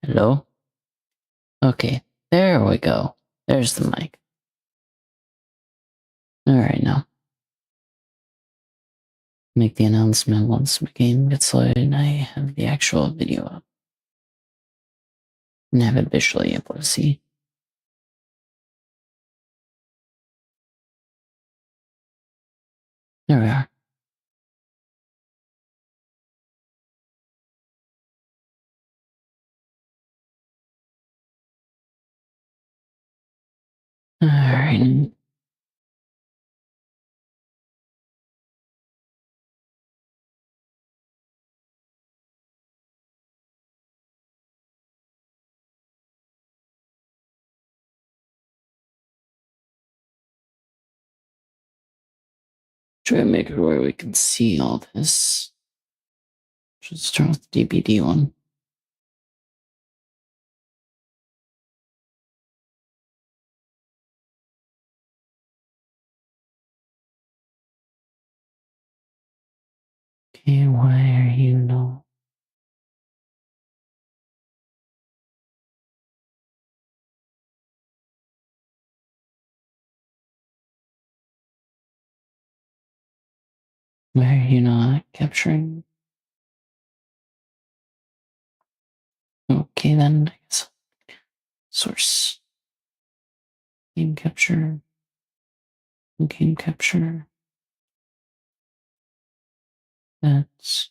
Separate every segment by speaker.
Speaker 1: Hello? Okay, there we go. There's the mic. Alright, now. Make the announcement once the game gets loaded and I have the actual video up. And have it visually able to see. There we are. Alright. Try to make it where we can see all this. Should start with the DBD one. Okay, why are you not? Why are you not capturing? Okay, then I guess. Source. Game capture. Game capture. That's.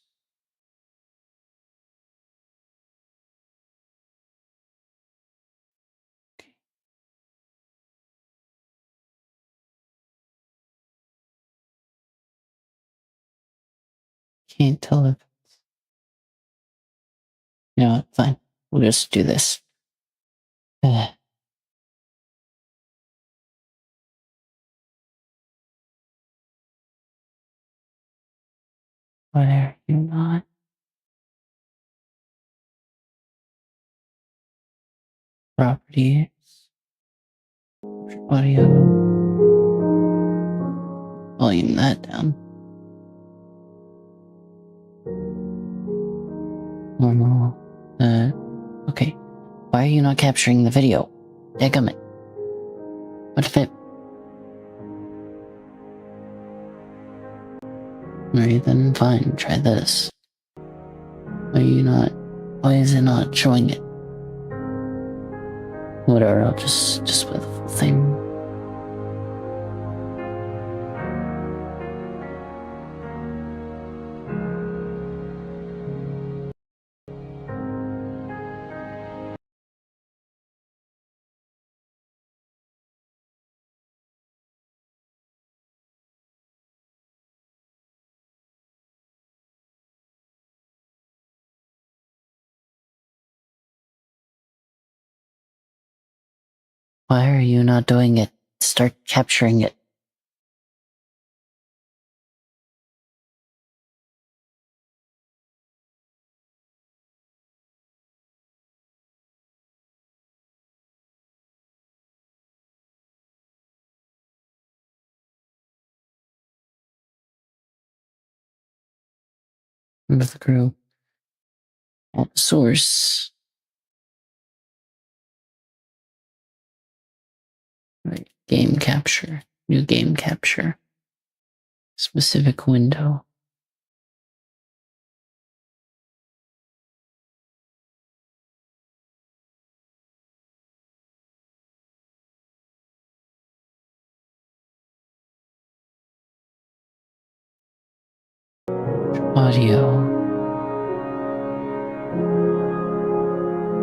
Speaker 1: Can't tell if. You know what? Fine. We'll just do this. Why are you not? Properties. Audio. Volume that down. Normal. Okay. Why are you not capturing the video? Dadgummit. What if it? Alright, then fine. Try this. Why are you not? Why is it not showing it? Whatever, I'll just play the full thing. Why are you not doing it? Start capturing it. With the group. At the source. Right. Game capture. New game capture. Specific window. Audio.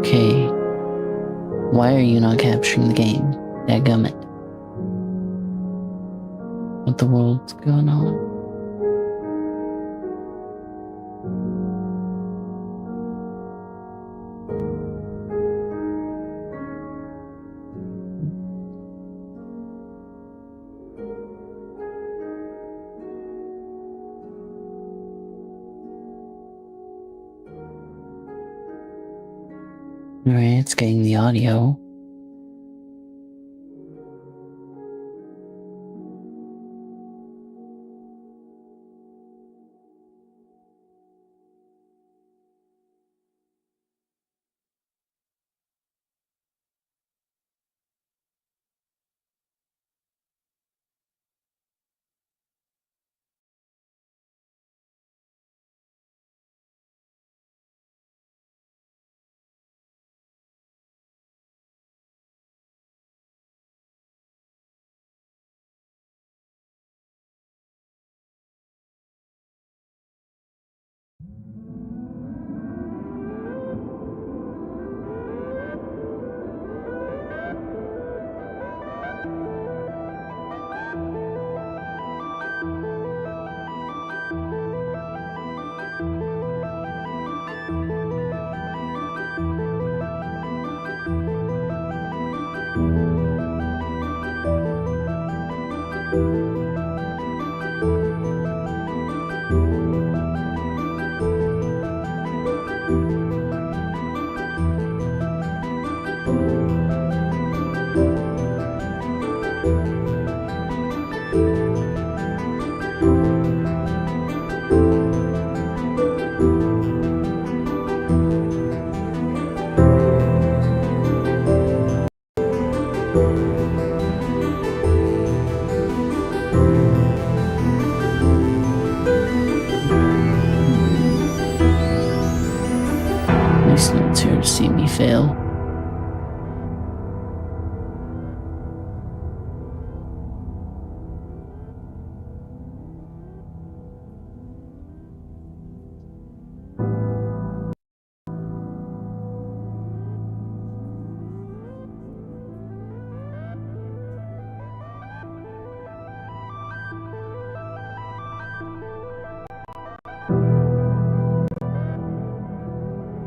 Speaker 1: Okay. Why are you not capturing the game? Dadgummit. What the world's going on? Alright, it's getting the audio. fail.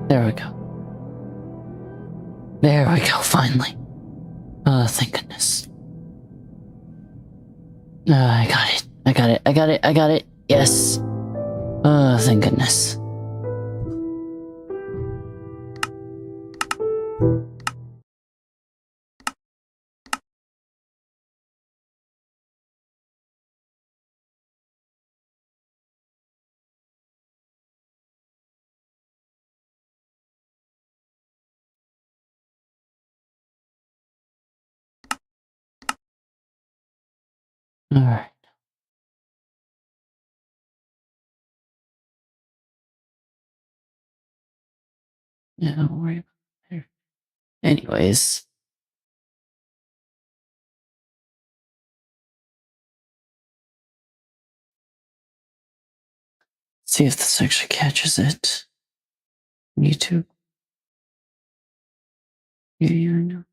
Speaker 1: There we go. There we go, finally. Oh, thank goodness. I got it. I got it. I got it. I got it. Yes. Oh, thank goodness. Alright. Yeah, don't worry about it. Anyways. See if this actually catches it. YouTube. Yeah, I know.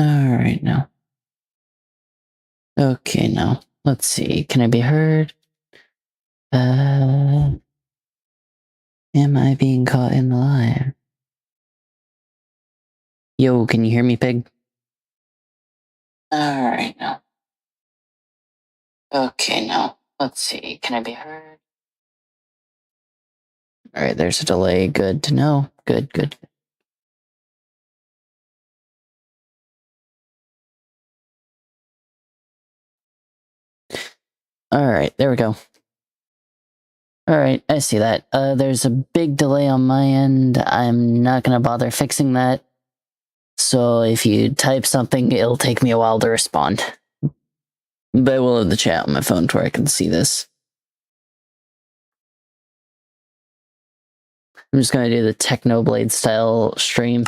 Speaker 1: Alright now. Okay, now. Let's see. Can I be heard? Am I being caught in the live? Yo, can you hear me, pig? Alright now. Okay, now. Let's see. Can I be heard? Alright, there's a delay. Good to know. Good, good. Alright, there we go. Alright, I see that. There's a big delay on my end. I'm not gonna bother fixing that. So if you type something, it'll take me a while to respond. But I will have the chat on my phone to where I can see this. I'm just gonna do the Technoblade style stream.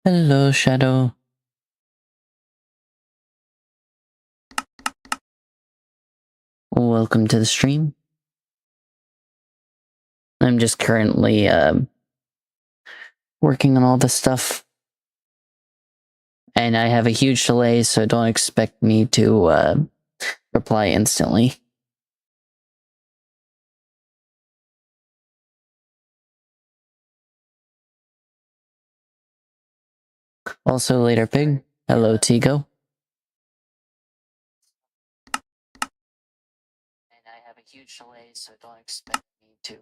Speaker 1: Hello, Shadow. Welcome to the stream. I'm just currently working on all this stuff. And I have a huge delay, so don't expect me to reply instantly. Also later, Pig. Hello, Tico. And I have a huge delay, so don't expect me to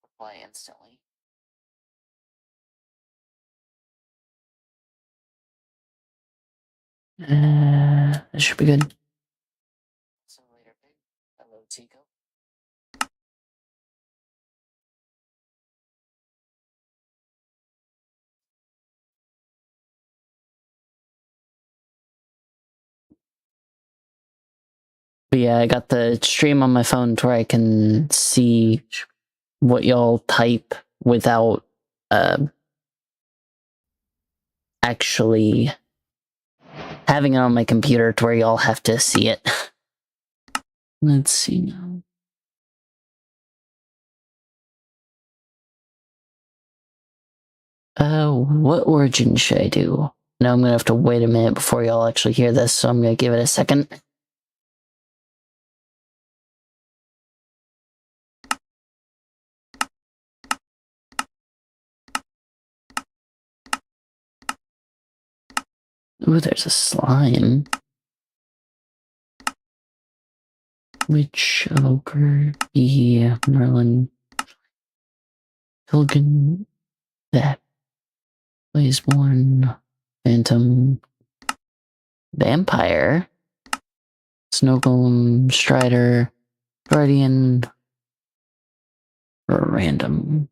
Speaker 1: reply instantly. That should be good. So later, Pig. Hello, Tico. But yeah, I got the stream on my phone to where I can see what y'all type without actually having it on my computer to where y'all have to see it. Let's see now. What origin should I do? Now I'm gonna have to wait a minute before y'all actually hear this, so I'm gonna give it a second. Ooh, there's a slime. Witch, ogre, yeah, Merlin, Pilgrim, that, Blazeborn, Phantom, Vampire, Snow Golem, Strider, Guardian, Random.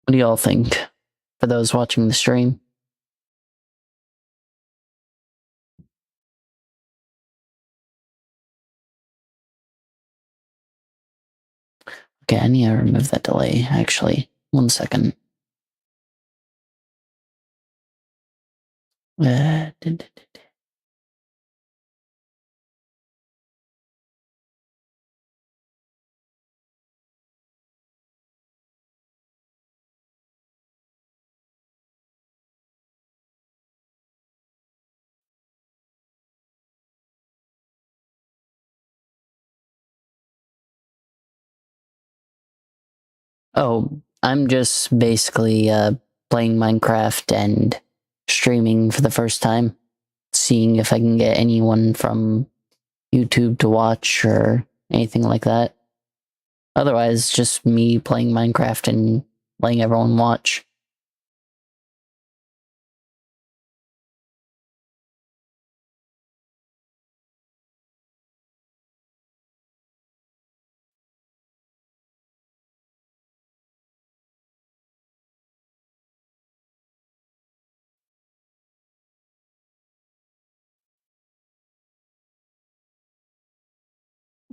Speaker 1: What do y'all think? For those watching the stream? Okay, I need to remove that delay, actually. 1 second. Uh, Oh, I'm just basically playing Minecraft and streaming for the first time, seeing if I can get anyone from YouTube to watch or anything like that. Otherwise, just me playing Minecraft and letting everyone watch.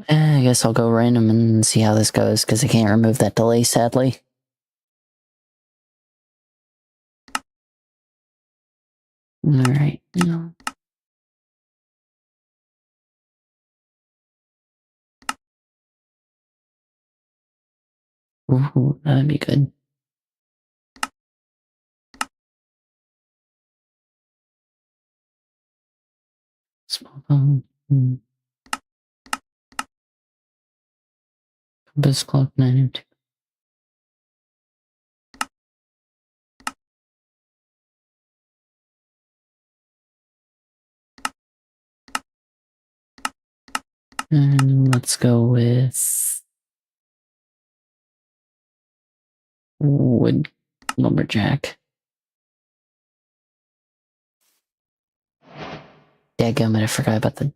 Speaker 1: I guess I'll go random and see how this goes, because I can't remove that delay, sadly. Alright, no. Ooh, that'd be good. Small phone. Compass clock 902. And let's go with wood lumberjack. Dadgummit, I forgot about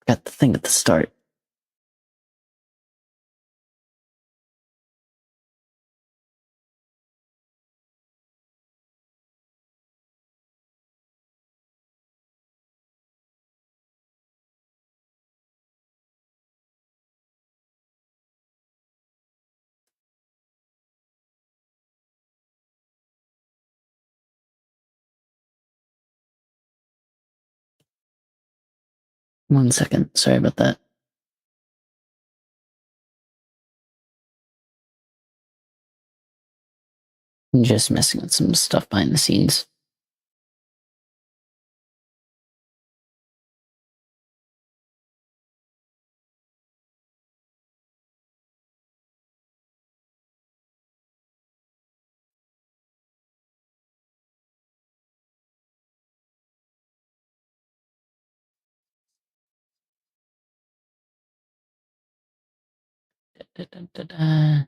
Speaker 1: got the thing at the start. 1 second. Sorry about that. I'm just messing with some stuff behind the scenes. Da, da, da, da.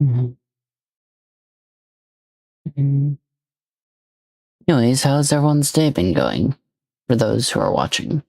Speaker 1: Mhm. Mhm. Anyways, how's everyone's day been going? For those who are watching.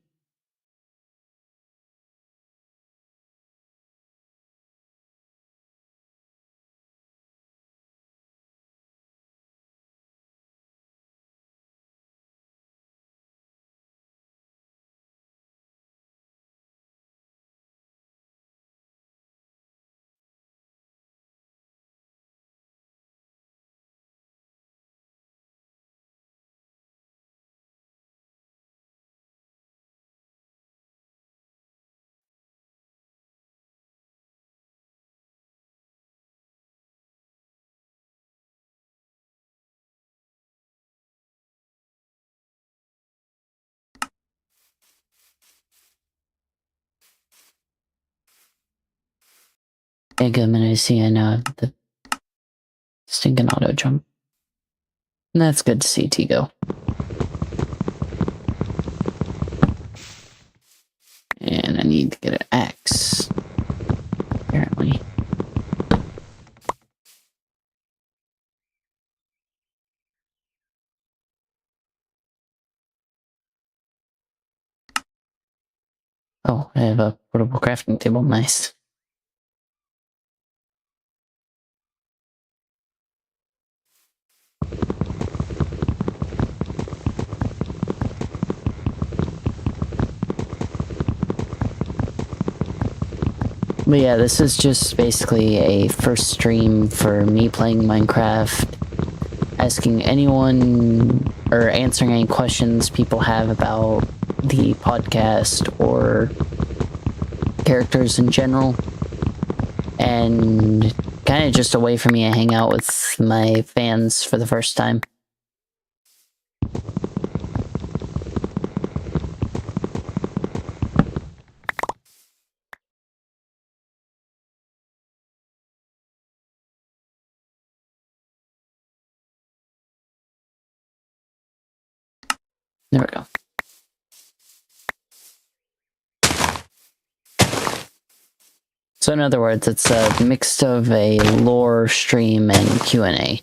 Speaker 1: Hey, good minute. I see I now have the stinking auto jump. And that's good to see, Tigo. And I need to get an axe. Apparently. Oh, I have a portable crafting table. Nice. But yeah, this is just basically a first stream for me playing Minecraft, asking anyone or answering any questions people have about the podcast or characters in general, and kind of just a way for me to hang out with my fans for the first time. There we go. So in other words, it's a mix of a lore stream and Q&A.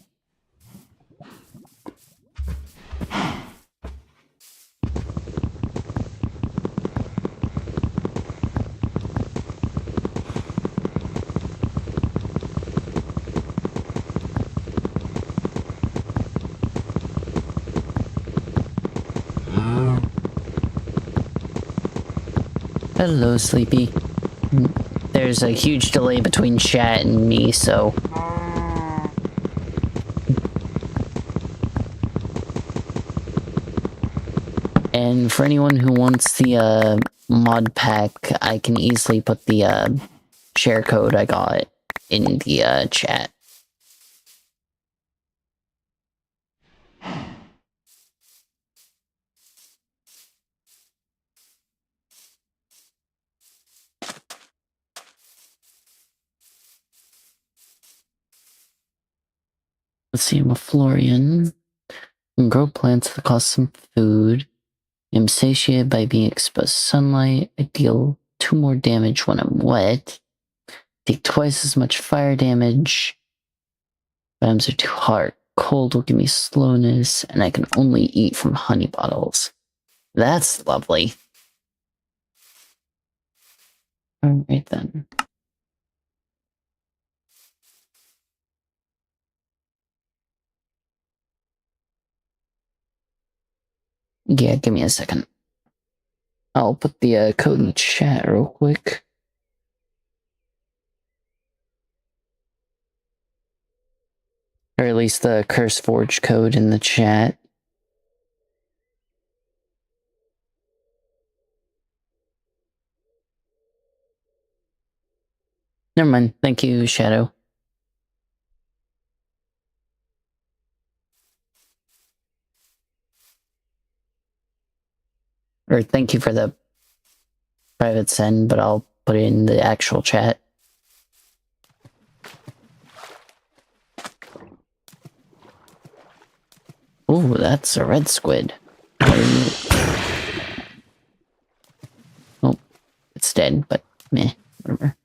Speaker 1: Hello, Sleepy. There's a huge delay between chat and me, so... And for anyone who wants the mod pack, I can easily put the share code I got in the chat. Let's see, I'm a Florian. Can grow plants that cost some food. I'm satiated by being exposed to sunlight. I deal 2 more damage when I'm wet. Take twice as much fire damage. Items are too hard. Cold will give me slowness, and I can only eat from honey bottles. That's lovely. Alright then. Yeah, give me a second. I'll put the code in the chat real quick. Or at least the CurseForge code in the chat. Never mind. Thank you, Shadow. Or thank you for the private send, but I'll put it in the actual chat. Ooh, that's a red squid. Oh, it's dead, but meh, whatever.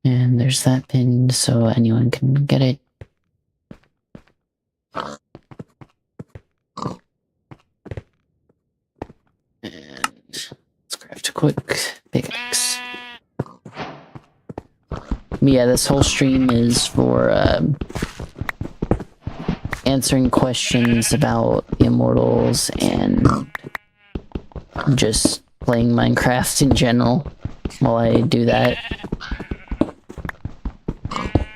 Speaker 1: And there's that pin, so anyone can get it. And let's craft a quick pickaxe. Yeah, this whole stream is for answering questions about the Immortals and just playing Minecraft in general while I do that.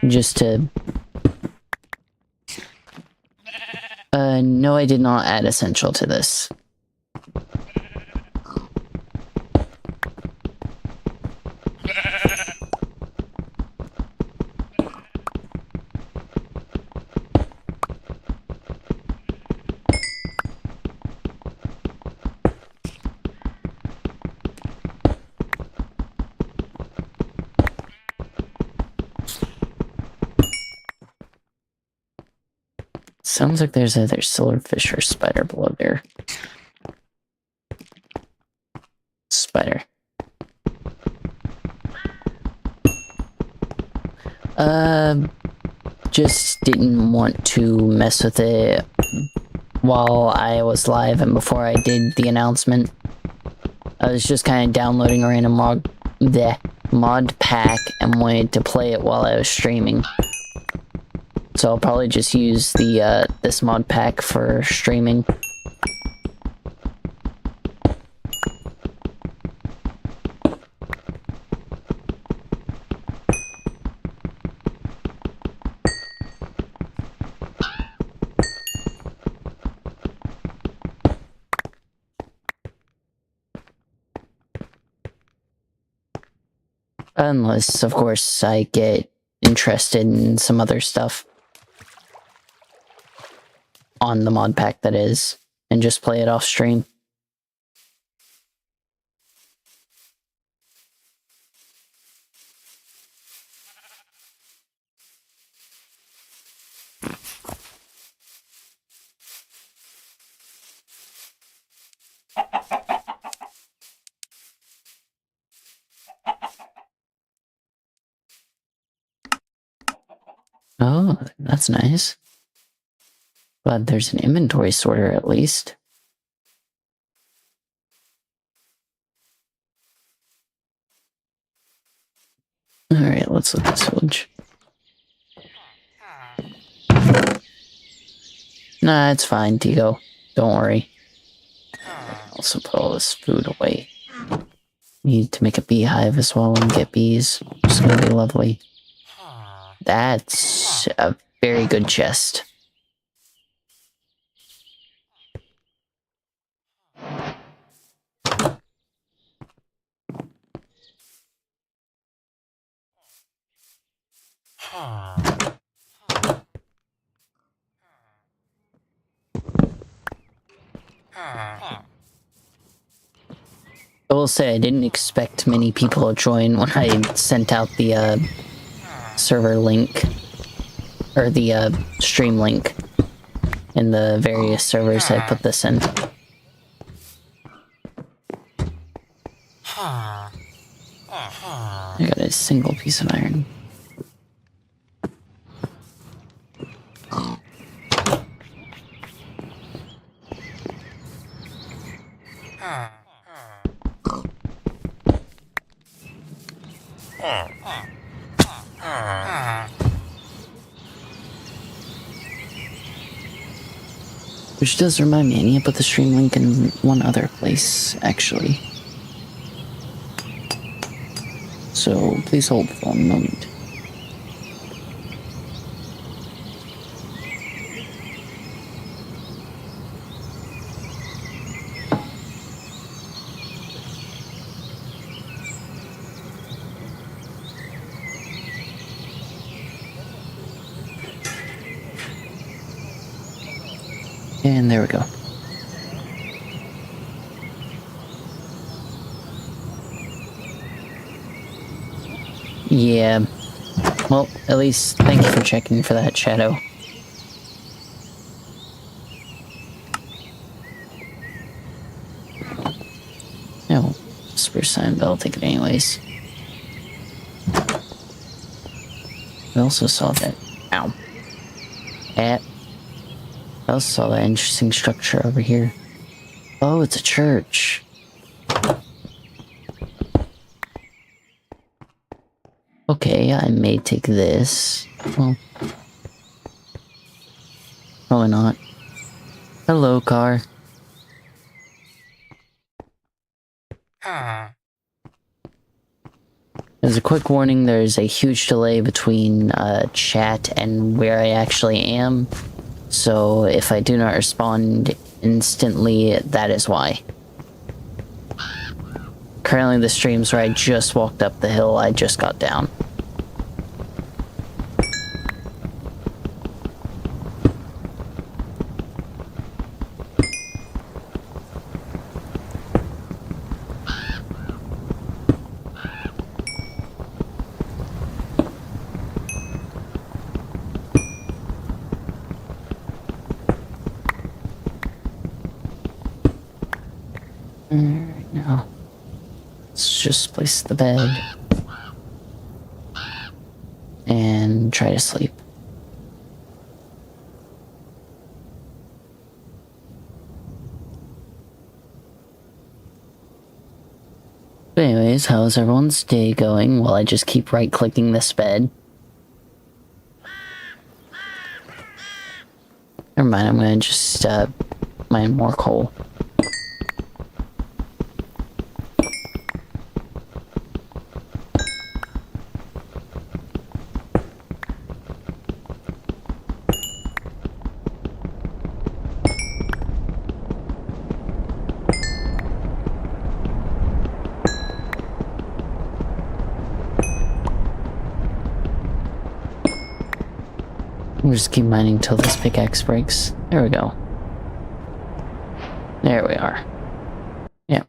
Speaker 1: Just to... no, I did not add Essential to this. Sounds like there's either silverfish or spider below there. Spider. Just didn't want to mess with it while I was live and before I did the announcement. I was just kind of downloading a random mod pack and wanted to play it while I was streaming. So I'll probably just use the this mod pack for streaming. Unless, of course, I get interested in some other stuff. On the mod pack, that is. And just play it off stream. Oh, that's nice. But there's an inventory sorter at least. Alright, let's look at this village. Nah, it's fine, Tigo. Don't worry. Also put all this food away. Need to make a beehive as well and get bees. It's gonna be lovely. That's a very good chest. I will say I didn't expect many people to join when I sent out the server link, or the stream link in the various servers I put this in. I got a single piece of iron. Which does remind me, I need to put the stream link in one other place, actually. So please hold for a moment. And there we go. Yeah. Well, at least thank you for checking for that, Shadow. No, spruce sign, but I'll take it anyways. I also saw that. Ow. I also saw that interesting structure over here. Oh, it's a church. Okay, I may take this. Well, probably not. Hello, car. As a quick warning, there's a huge delay between chat and where I actually am. So if I do not respond instantly, that is why. Currently the stream's where I just walked up the hill, I just got down. Alright, now let's just place the bed and try to sleep. But anyways, how's everyone's day going while I just keep right-clicking this bed? Never mind, I'm gonna just mine more coal. We'll just keep mining until this pickaxe breaks. There we go. There we are. Yeah.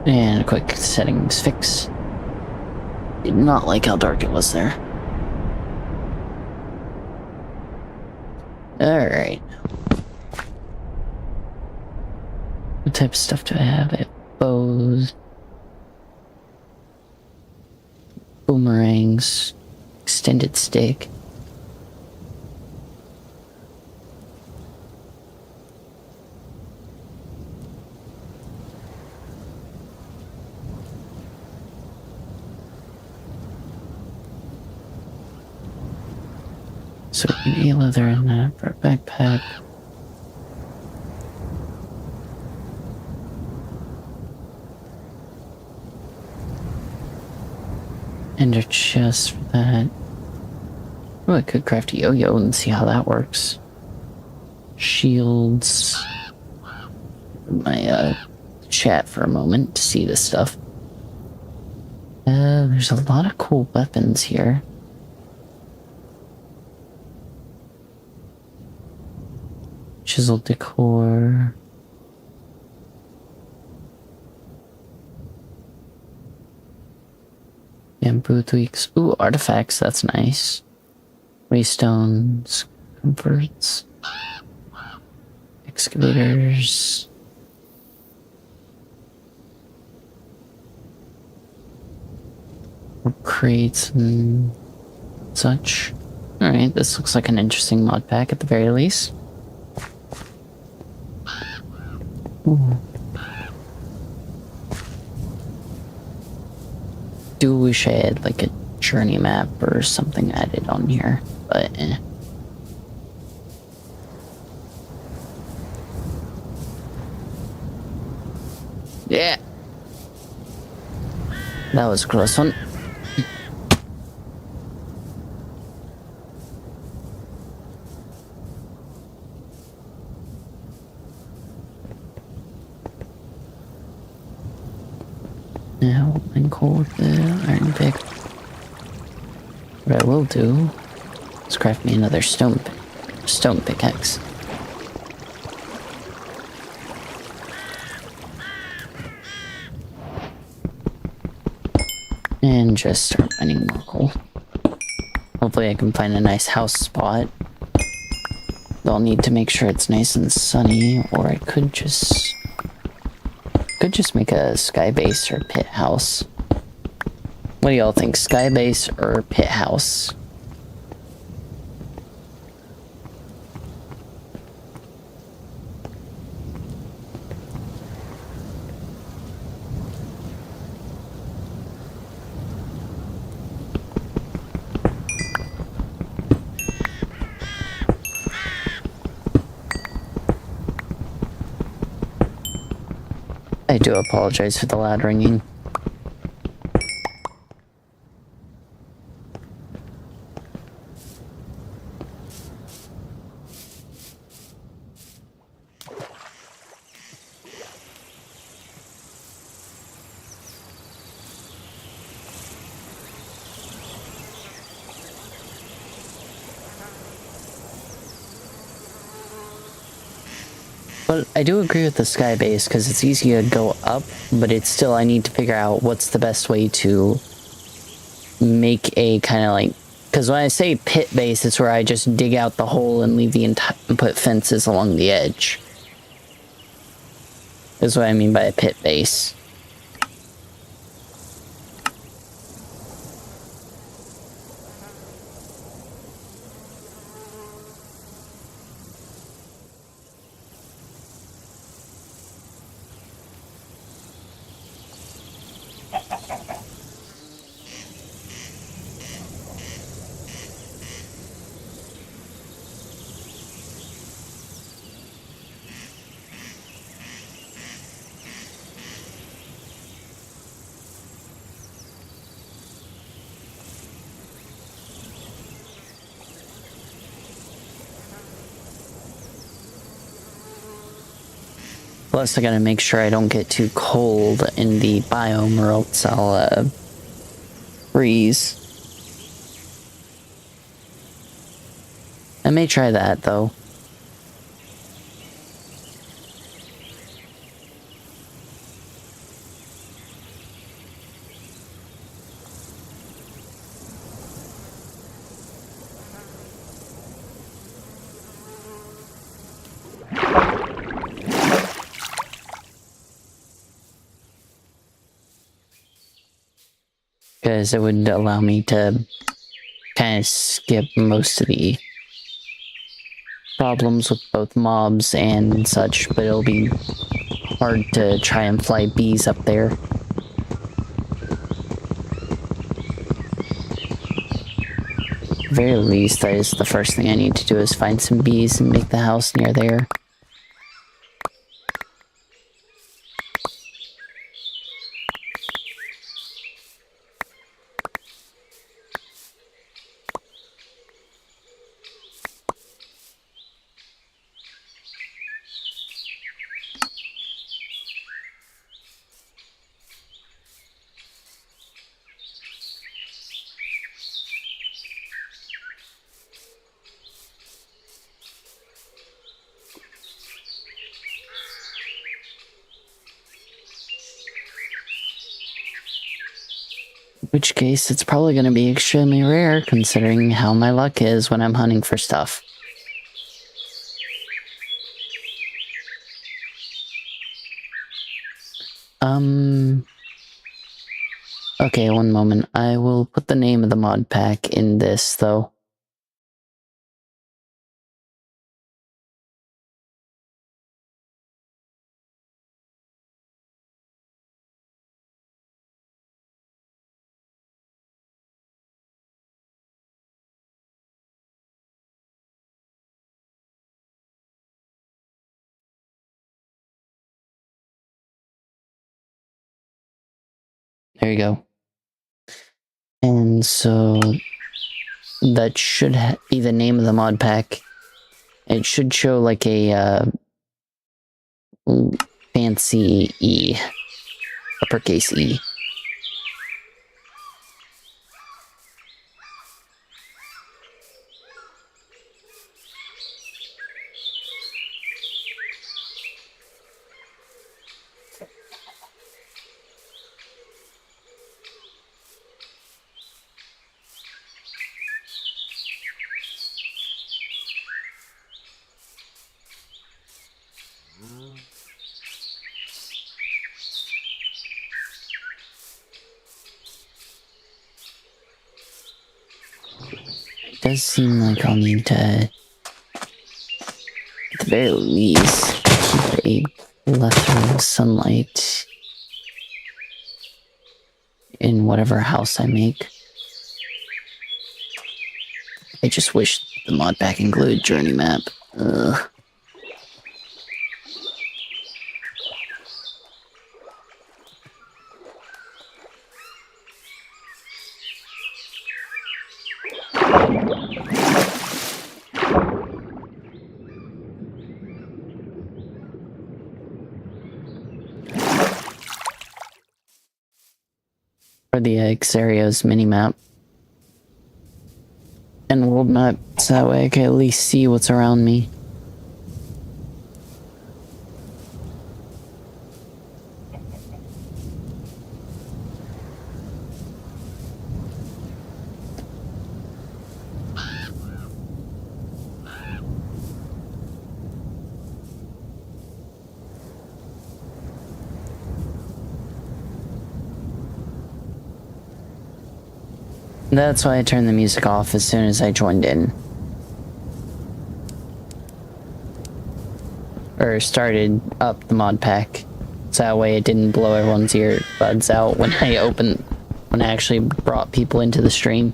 Speaker 1: And a quick settings fix. Did not like how dark it was there. Alright. What type of stuff do I have? I have bows. Boomerangs. Extended stick. So we need leather in that for a backpack. And a chest for that. Oh, I could craft a yo-yo and see how that works. Shields. My chat for a moment to see this stuff. There's a lot of cool weapons here. Chisel decor. Bamboo tweaks. Ooh, artifacts, that's nice. Waystones, comforts, excavators. Crates and such. Alright, this looks like an interesting mod pack at the very least. Do wish I had like a journey map or something added on here, but yeah, that was a close one. Now I'm cool with the iron pick. What I will do is craft me another stone pickaxe. And just start mining more coal. Hopefully I can find a nice house spot. I'll need to make sure it's nice and sunny, or I could just make a sky base or pit house. What do y'all think? Sky base or pit house? I do apologize for the loud ringing. But I do agree with the sky base because it's easy to go up, but it's still, I need to figure out what's the best way to make a kind of like, because when I say pit base, it's where I just dig out the hole and leave the entire, and put fences along the edge. That's what I mean by a pit base. Plus, I gotta make sure I don't get too cold in the biome or else I'll, freeze. I may try that, though. Because it would allow me to kind of skip most of the problems with both mobs and such, but it'll be hard to try and fly bees up there. At the very least, that is the first thing I need to do is find some bees and make the house near there. In which case, it's probably going to be extremely rare considering how my luck is when I'm hunting for stuff. Okay, one moment. I will put the name of the mod pack in this, though. There you go. And so that should be the name of the mod pack. It should show like a fancy E, uppercase E. It does seem like I'll need to, at the very least, keep a plethora of sunlight in whatever house I make. I just wish the mod pack included journey map. Ugh. For the Xerios minimap and world map, so that way I can at least see what's around me. That's why I turned the music off as soon as I joined in. Or started up the mod pack. So that way it didn't blow everyone's earbuds out when I actually brought people into the stream.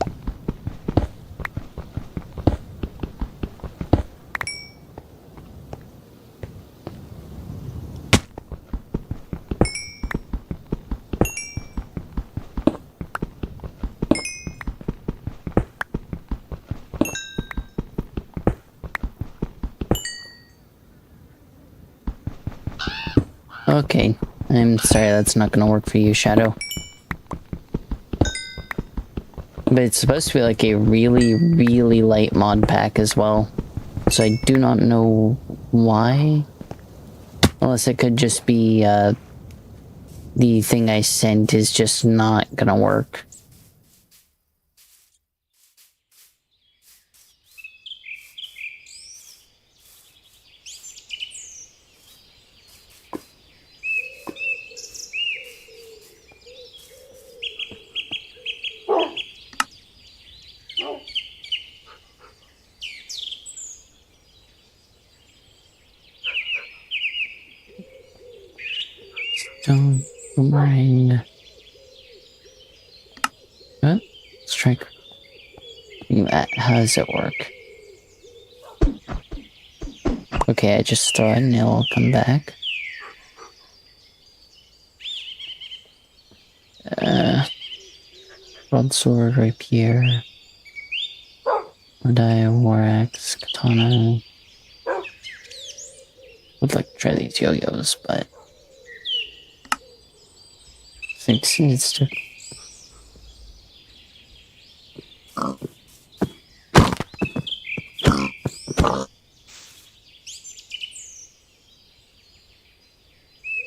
Speaker 1: Okay, I'm sorry that's not gonna work for you, Shadow. But it's supposed to be like a really, really light mod pack as well. So I do not know why. Unless it could just be, the thing I sent is just not gonna work. Don't bring. What? Strike. How does it work? Okay, I just thought Nil will come back. Broadsword, rapier. Odai, war axe, katana. Would like to try these yo-yos, but I think this needs to.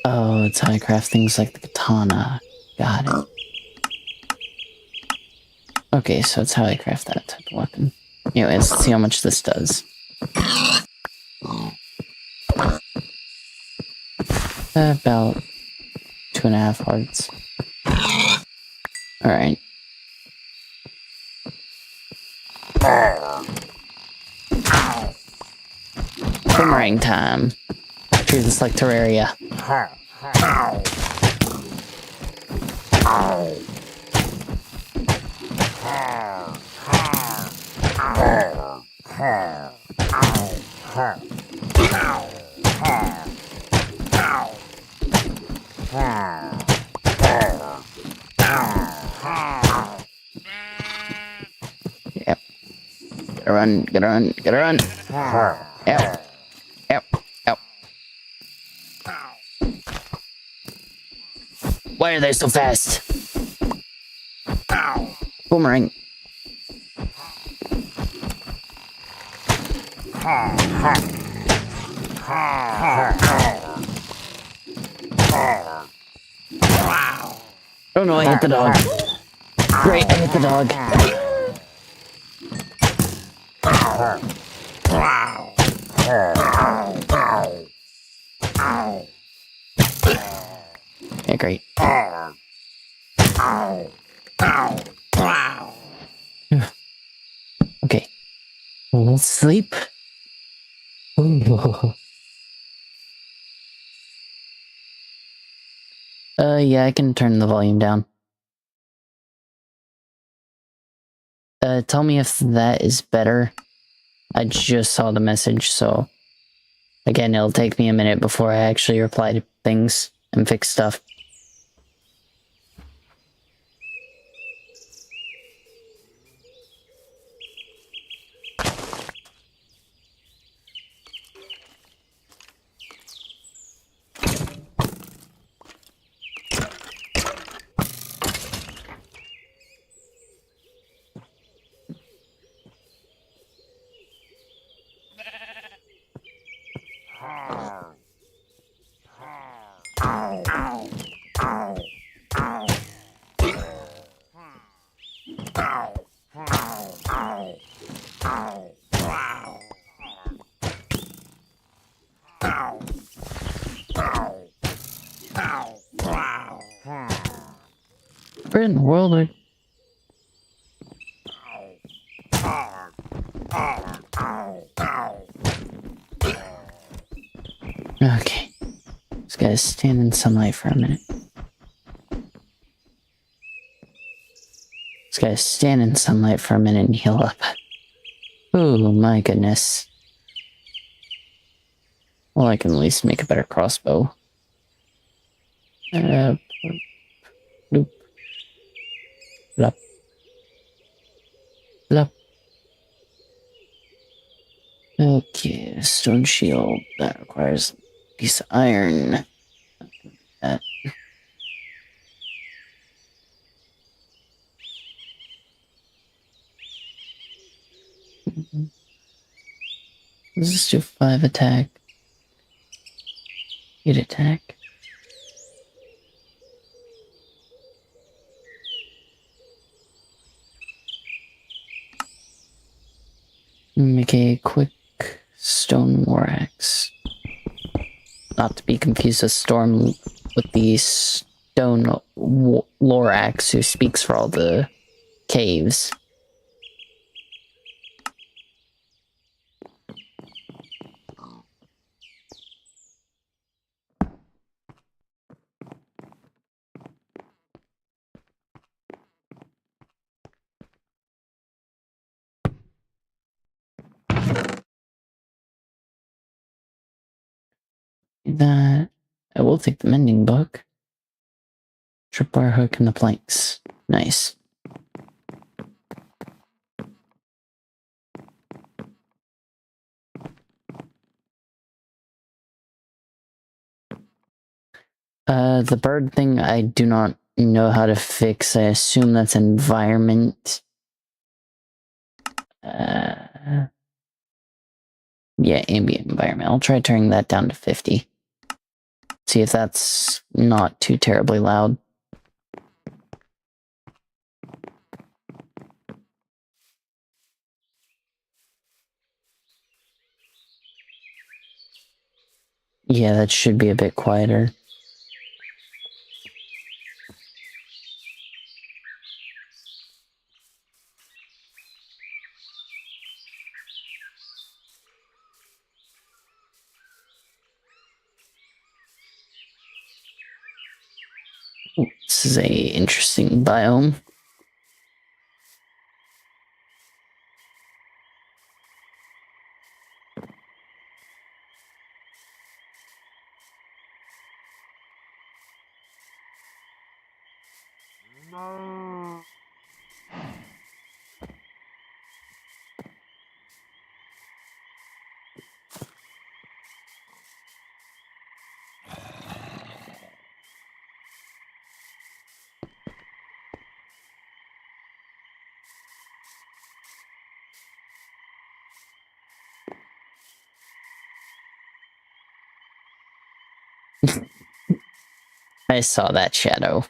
Speaker 1: Oh, it's how I craft things like the katana. Got it. Okay, so it's how I craft that type of weapon. Anyways, let's see how much this does. About 2.5 hearts. Alright. Boomerang time. Treat this like Terraria. Gotta run, gotta run, gotta run. Ow. Ow. Ow. Why are they so fast? Boomerang. Oh no, I hit the dog. Great, I hit the dog. Yeah, great. Okay. Let's sleep. Yeah, I can turn the volume down. Tell me if that is better. I just saw the message, so... Again, it'll take me a minute before I actually reply to things and fix stuff. Where in the world are... Okay. This guy's stand in sunlight for a minute. This guy's stand in sunlight for a minute and heal up. Oh my goodness. Well, I can at least make a better crossbow. Bloop. Blup. Blup. Okay, stone shield. That requires a piece of iron. That. Does this do 5 attack? 8 attack? Make a quick stone war axe. Not to be confused with the stone Lorax who speaks for all the caves. That I will take the mending book. Tripwire hook and the planks. Nice. The bird thing I do not know how to fix. I assume that's environment. Yeah, ambient environment. I'll try turning that down to 50. See if that's not too terribly loud. Yeah, that should be a bit quieter. This is a interesting biome. I saw that shadow.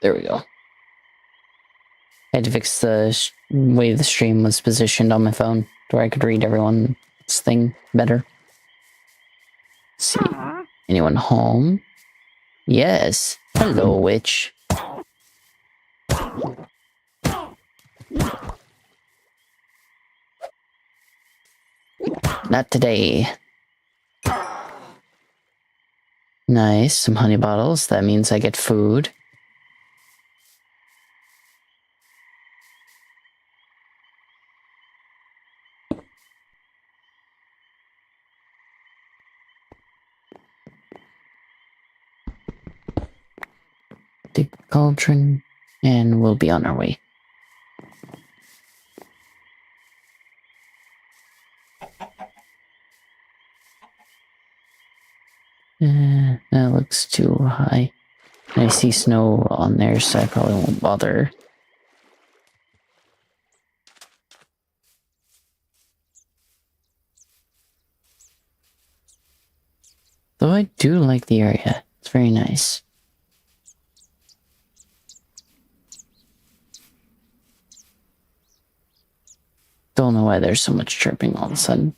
Speaker 1: There we go. I had to fix the way the stream was positioned on my phone, where I could read everyone's thing better. Let's see. Anyone home? Yes. Hello, witch. Not today. Nice. Some honey bottles. That means I get food. Dig cauldron. And we'll be on our way. That looks too high. I see snow on there, so I probably won't bother. Though I do like the area. It's very nice. Don't know why there's so much chirping all of a sudden.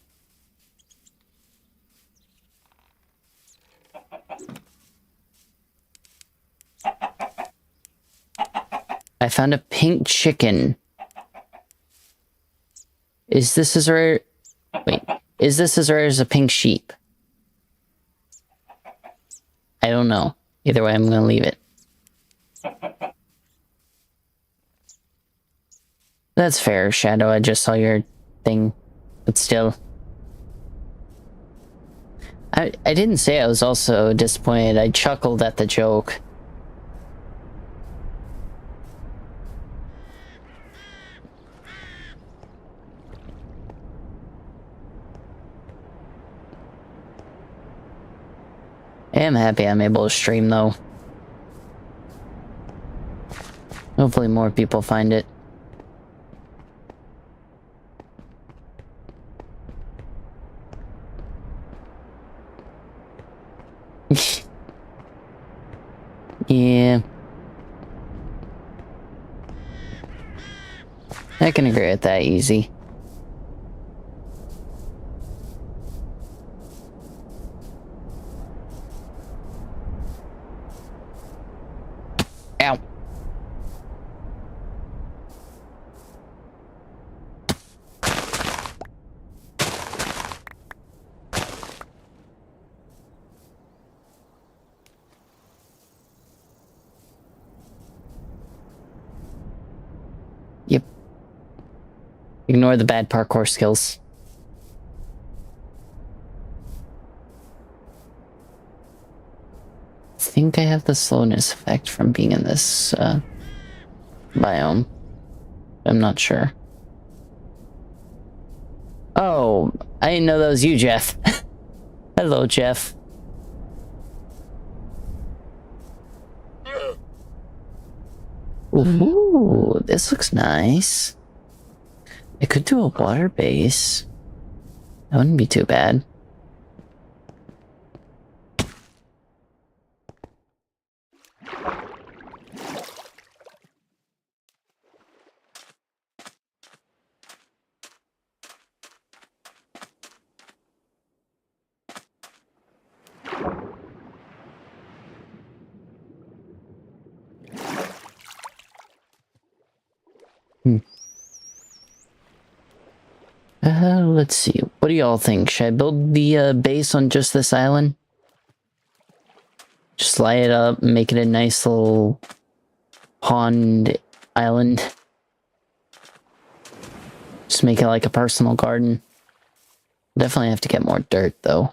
Speaker 1: I found a pink chicken. Is this as rare? Wait, is this as rare as a pink sheep? I don't know. Either way, I'm gonna leave it. That's fair, Shadow. I just saw your thing. But still. I didn't say I was also disappointed. I chuckled at the joke. I am happy I'm able to stream, though. Hopefully more people find it. Yeah. I can agree with that easy. Ow. Yep. Ignore the bad parkour skills. I think I have the slowness effect from being in this biome. I'm not sure. Oh, I didn't know that was you, Jeff. Hello, Jeff. Ooh, this looks nice. I could do a water base. That wouldn't be too bad. Let's see. What do y'all think? Should I build the base on just this island? Just light it up and make it a nice little pond island. Just make it like a personal garden. Definitely have to get more dirt, though.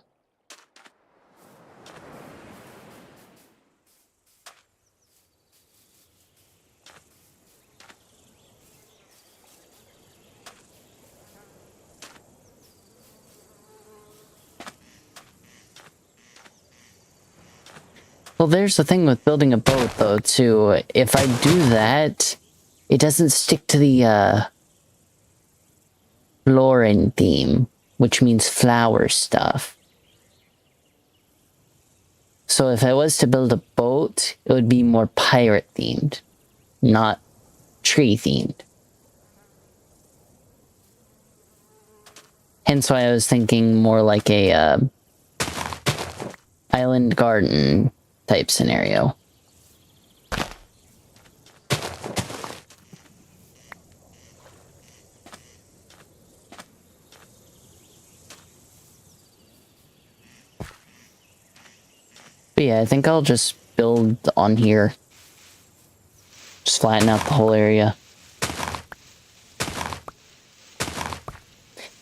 Speaker 1: Well, there's the thing with building a boat, though, too. If I do that, it doesn't stick to the, Florin theme, which means flower stuff. So if I was to build a boat, it would be more pirate-themed, not tree-themed. Hence why I was thinking more like a, island garden type scenario. But yeah, I think I'll just build on here. Just flatten out the whole area.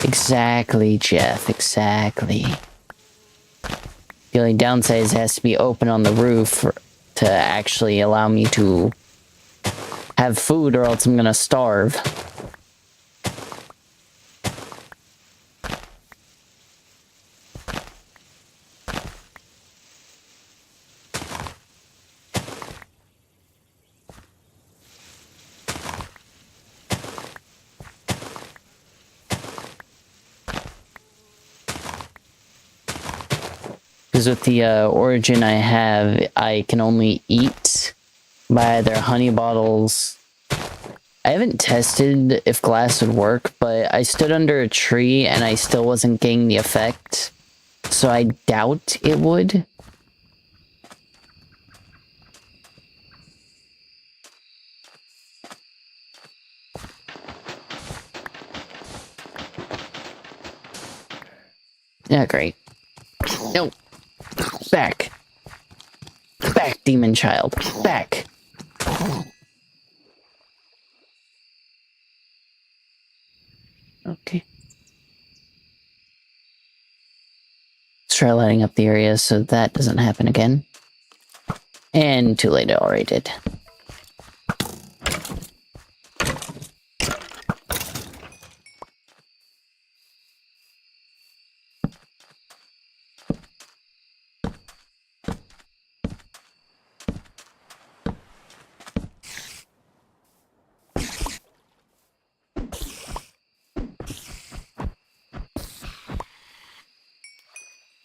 Speaker 1: Exactly, Jeff, exactly. The only downside is it has to be open on the roof to actually allow me to have food, or else I'm gonna starve. Because with the origin I have, I can only eat by either honey bottles. I haven't tested if glass would work, but I stood under a tree and I still wasn't getting the effect. So I doubt it would. Yeah, great. No. Back. Back, demon child. Back. Okay. Let's try lighting up the area so that doesn't happen again. And too late, it already did.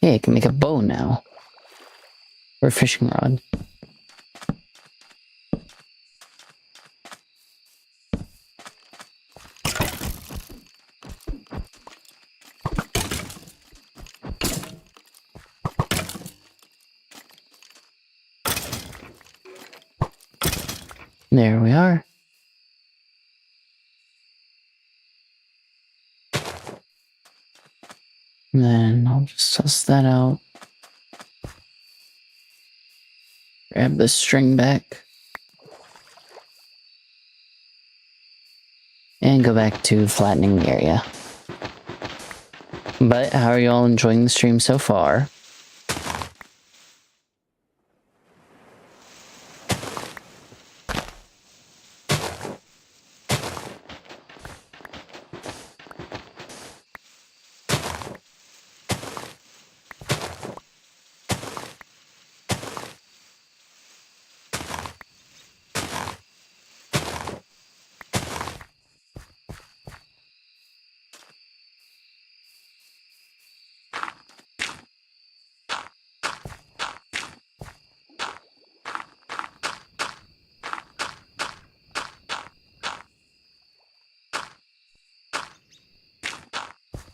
Speaker 1: Hey, I can make a bow now. Or a fishing rod. There we are. And then I'll just suss that out. Grab the string back. And go back to flattening the area. But how are you all enjoying the stream so far?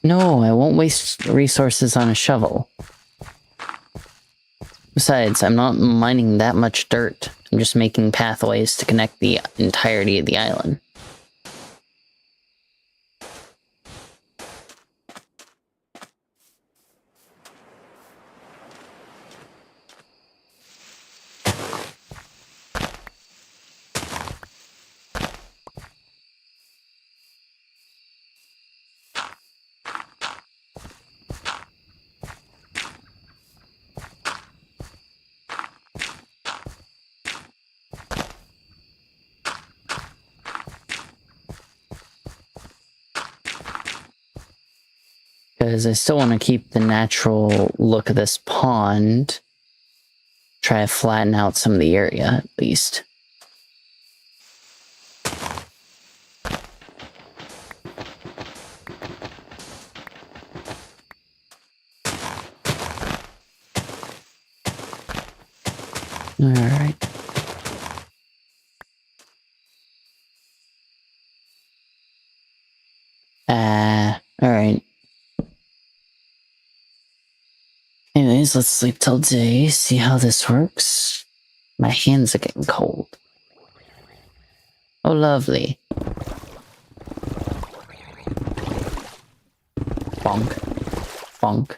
Speaker 1: No, I won't waste resources on a shovel. Besides, I'm not mining that much dirt. I'm just making pathways to connect the entirety of the island. Because I still want to keep the natural look of this pond. try to flatten out some of the area, at least. Alright. Alright. Anyways, let's sleep till day, see how this works. My hands are getting cold. Oh, lovely. Bonk. Bonk.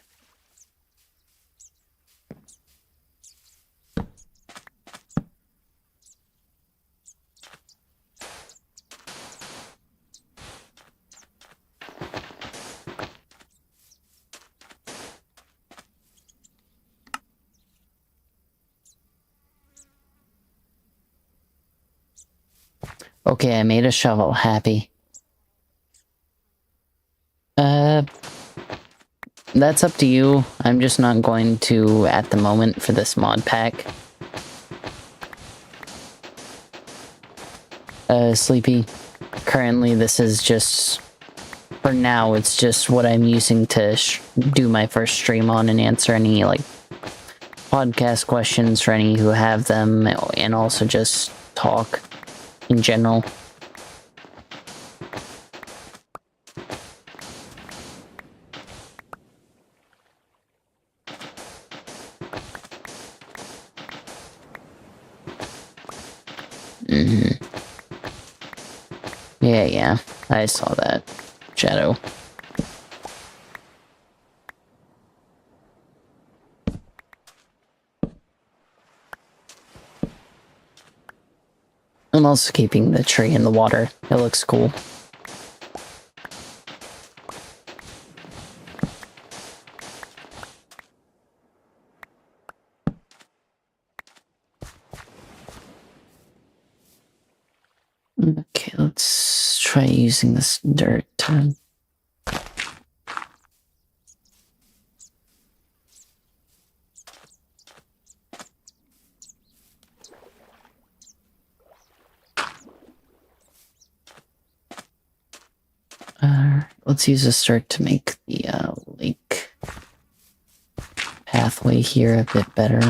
Speaker 1: Okay, I made a shovel happy. That's up to you. I'm just not going to at the moment for this mod pack. Sleepy. Currently, this is just... For now, it's just what I'm using to do my first stream on and answer any, like, podcast questions for any who have them, and also just talk in general. Yeah, I saw that. Shadow. I'm also keeping the tree in the water. It looks cool. Okay, let's try using this dirt to... let's use this dirt to make the lake pathway here a bit better.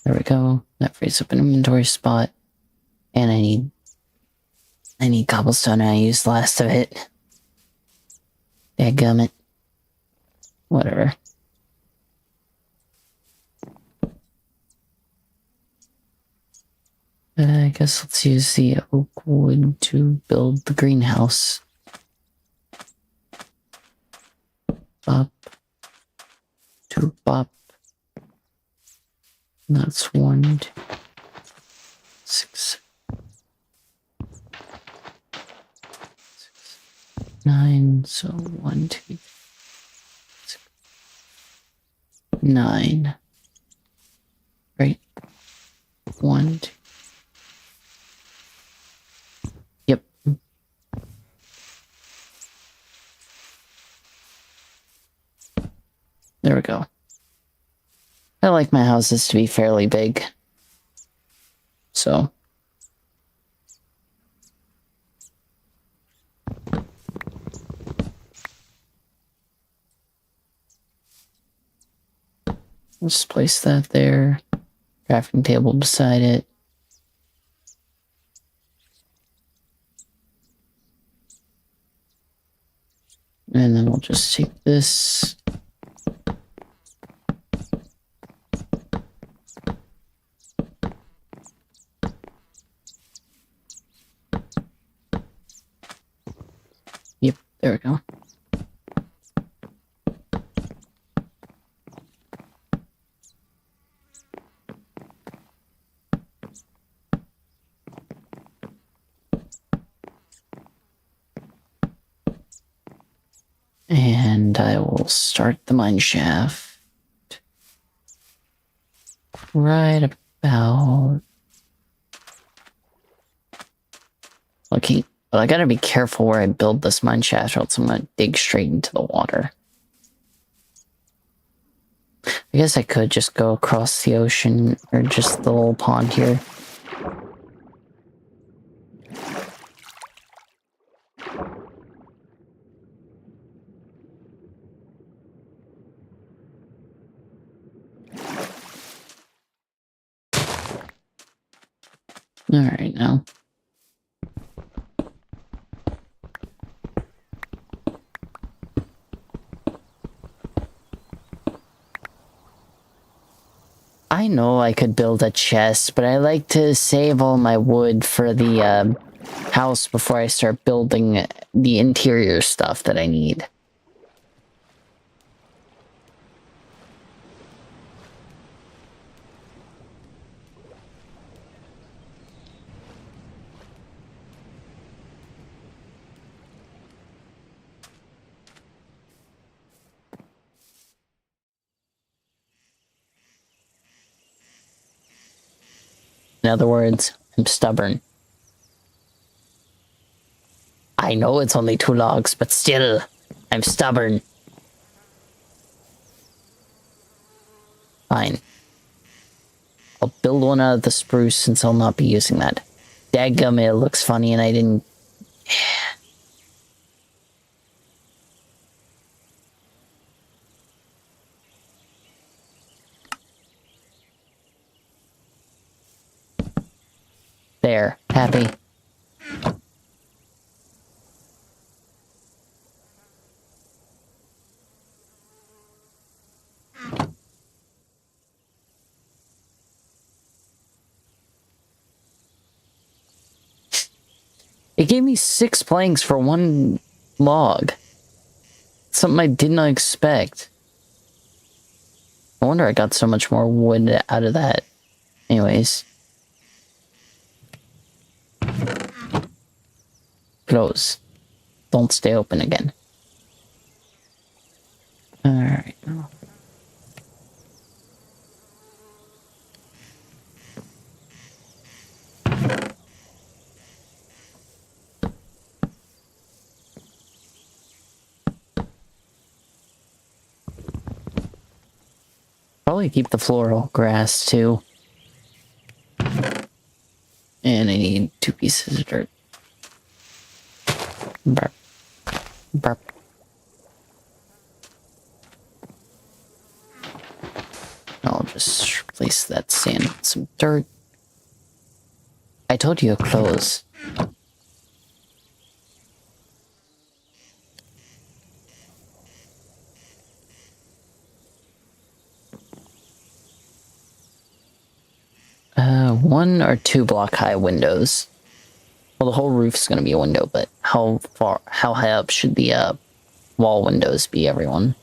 Speaker 1: There we go. That frees up an inventory spot. And I need cobblestone, and I used the last of it. Dadgummit. Whatever. I guess let's use the oak wood to build the greenhouse. Bop. Two bop. That's 1, 2, 6, 9. So 1, 2, 6, 9. Right. 1, 2. Yep. There we go. I like my houses to be fairly big. So. Let's place that there. Crafting table beside it. And then we'll just take this. Yep, there we go. And I will start the mine shaft right about... Looking But I gotta be careful where I build this mine shaft, or else I'm gonna dig straight into the water. I guess I could just go across the ocean, or just the little pond here. Alright, now. I know I could build a chest, but I like to save all my wood for the house before I start building the interior stuff that I need. In other words, I'm stubborn. I know it's only 2 logs, but still, I'm stubborn. Fine. I'll build one out of the spruce since I'll not be using that. Dadgum, it looks funny and I didn't... There. Happy. It gave me 6 planks for 1 log. Something I did not expect. I wonder I got so much more wood out of that. Anyways. Close. Don't stay open again. Alright. Probably keep the floral grass too. And I need 2 pieces of dirt. Burp. Burp. I'll just replace that sand with some dirt. I told you to close. One or 2 block high windows. Well, the whole roof's gonna be a window, but how high up should the wall windows be, everyone?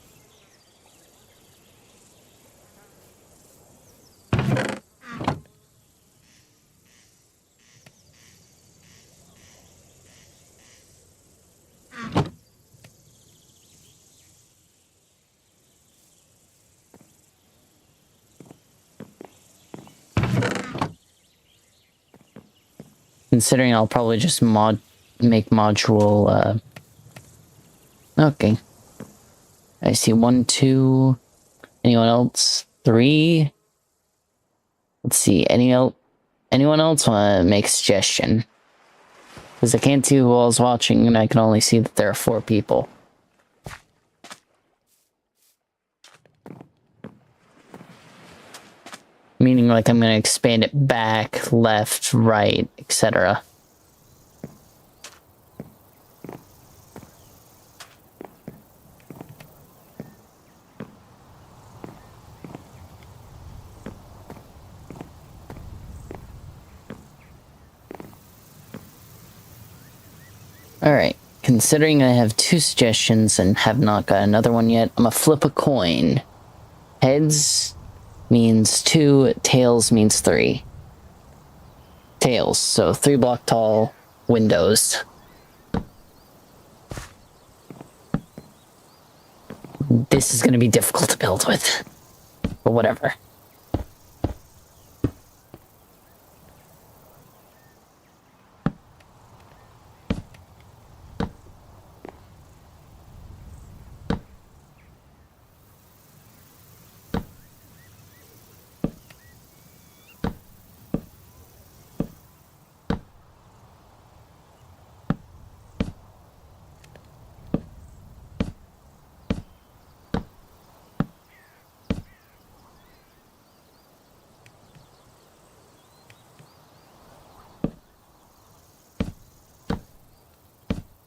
Speaker 1: Considering I'll probably just make module, okay. I see 1, 2. Anyone else? 3. Let's see. Anyone else want to make a suggestion? Because I can't see who all's watching, and I can only see that there are 4 people. Meaning, like, I'm going to expand it back, left, right, etc. Alright, considering I have 2 suggestions and have not got another one yet, I'm gonna flip a coin. Heads means 2, tails means 3. Tails, so 3 block tall windows. This is gonna be difficult to build with, but whatever.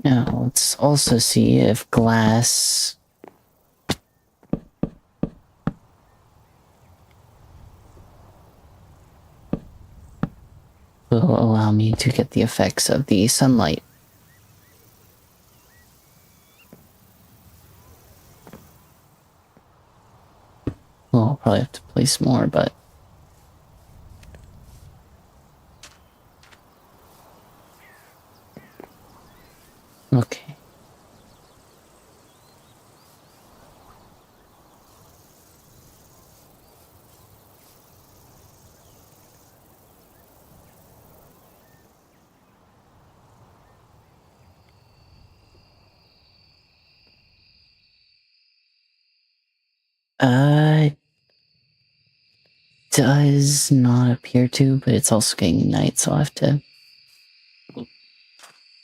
Speaker 1: Now, let's also see if glass will allow me to get the effects of the sunlight. Well, I'll probably have to place more, but... Okay. Does not appear to, but it's also getting night, so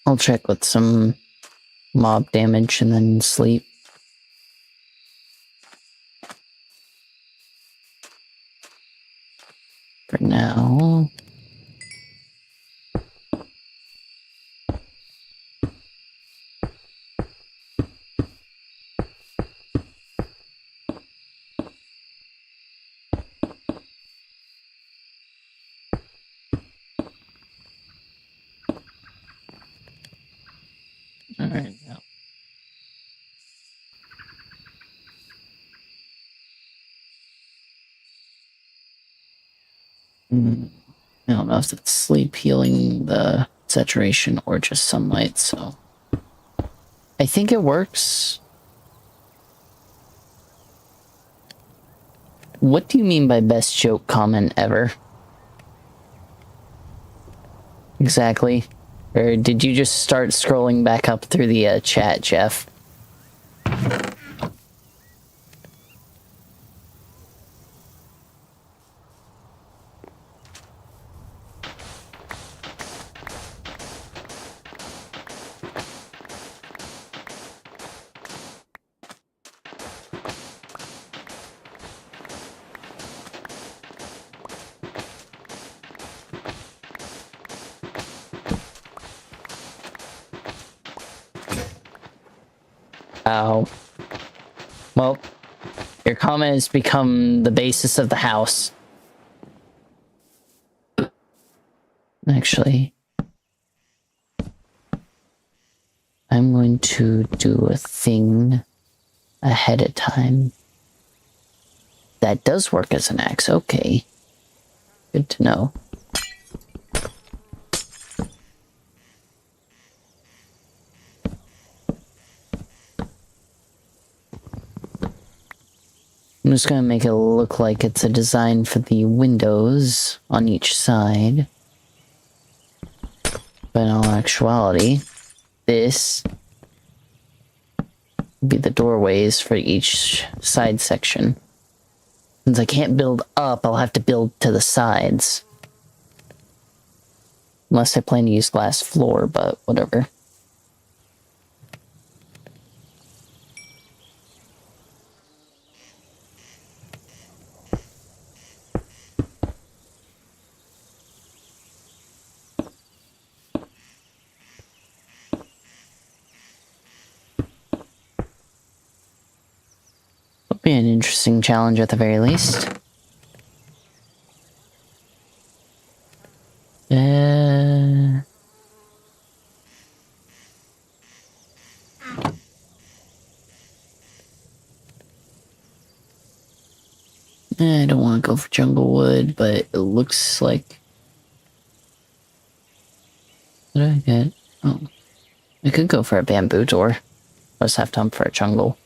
Speaker 1: I'll check with some mob damage and then sleep. For now. Alright, now. I don't know if it's sleep healing the saturation or just sunlight, so... I think it works. What do you mean by best joke comment ever? Exactly. Or did you just start scrolling back up through the chat, Jeff? Oh. Well, your comment has become the basis of the house. Actually, I'm going to do a thing ahead of time. That does work as an axe, okay. Good to know. I'm just gonna make it look like it's a design for the windows on each side. But in all actuality, this will be the doorways for each side section. Since I can't build up, I'll have to build to the sides. Unless I plan to use glass floor, but whatever. It'll be an interesting challenge at the very least. I don't want to go for jungle wood, but it looks like... What did I get? Oh. I could go for a bamboo door. I just have time for a jungle.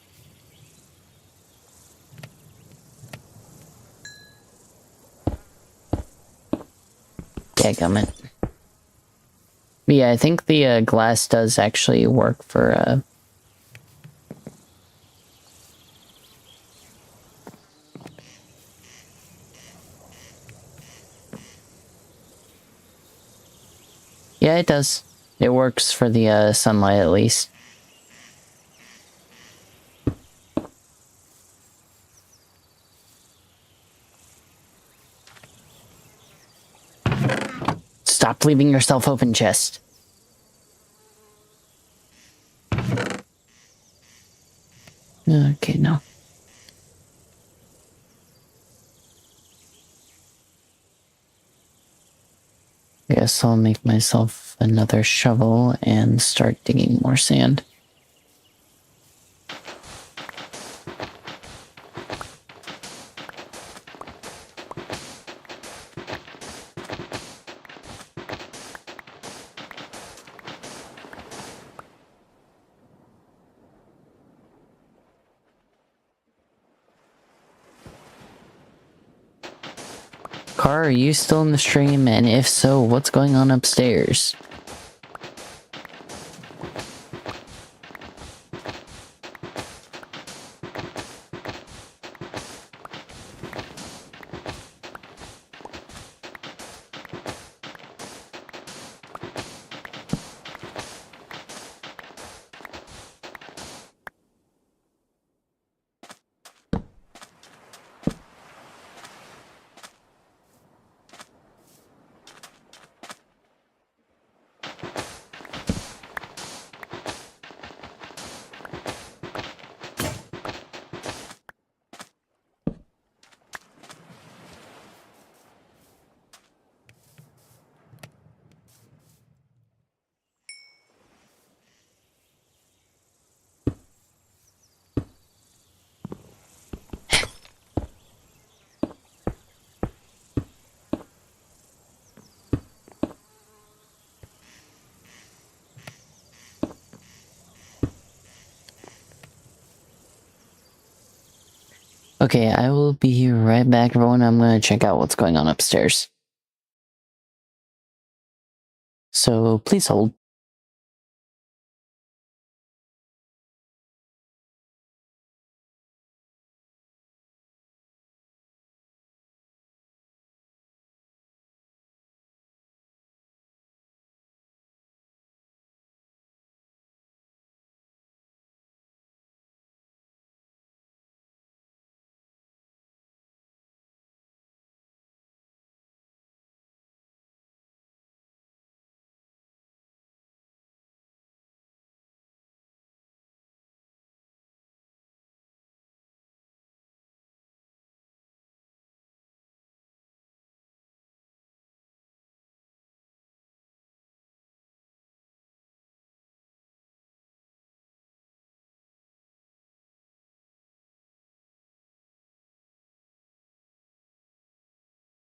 Speaker 1: Dadgummit. But yeah, I think the glass does actually work for... Yeah, it does. It works for the sunlight at least. Stop leaving yourself open, chest. Okay, no. I guess I'll make myself another shovel and start digging more sand. Car, are you still in the stream? And if so, what's going on upstairs? Okay, I will be right back, everyone. I'm gonna check out what's going on upstairs. So please hold.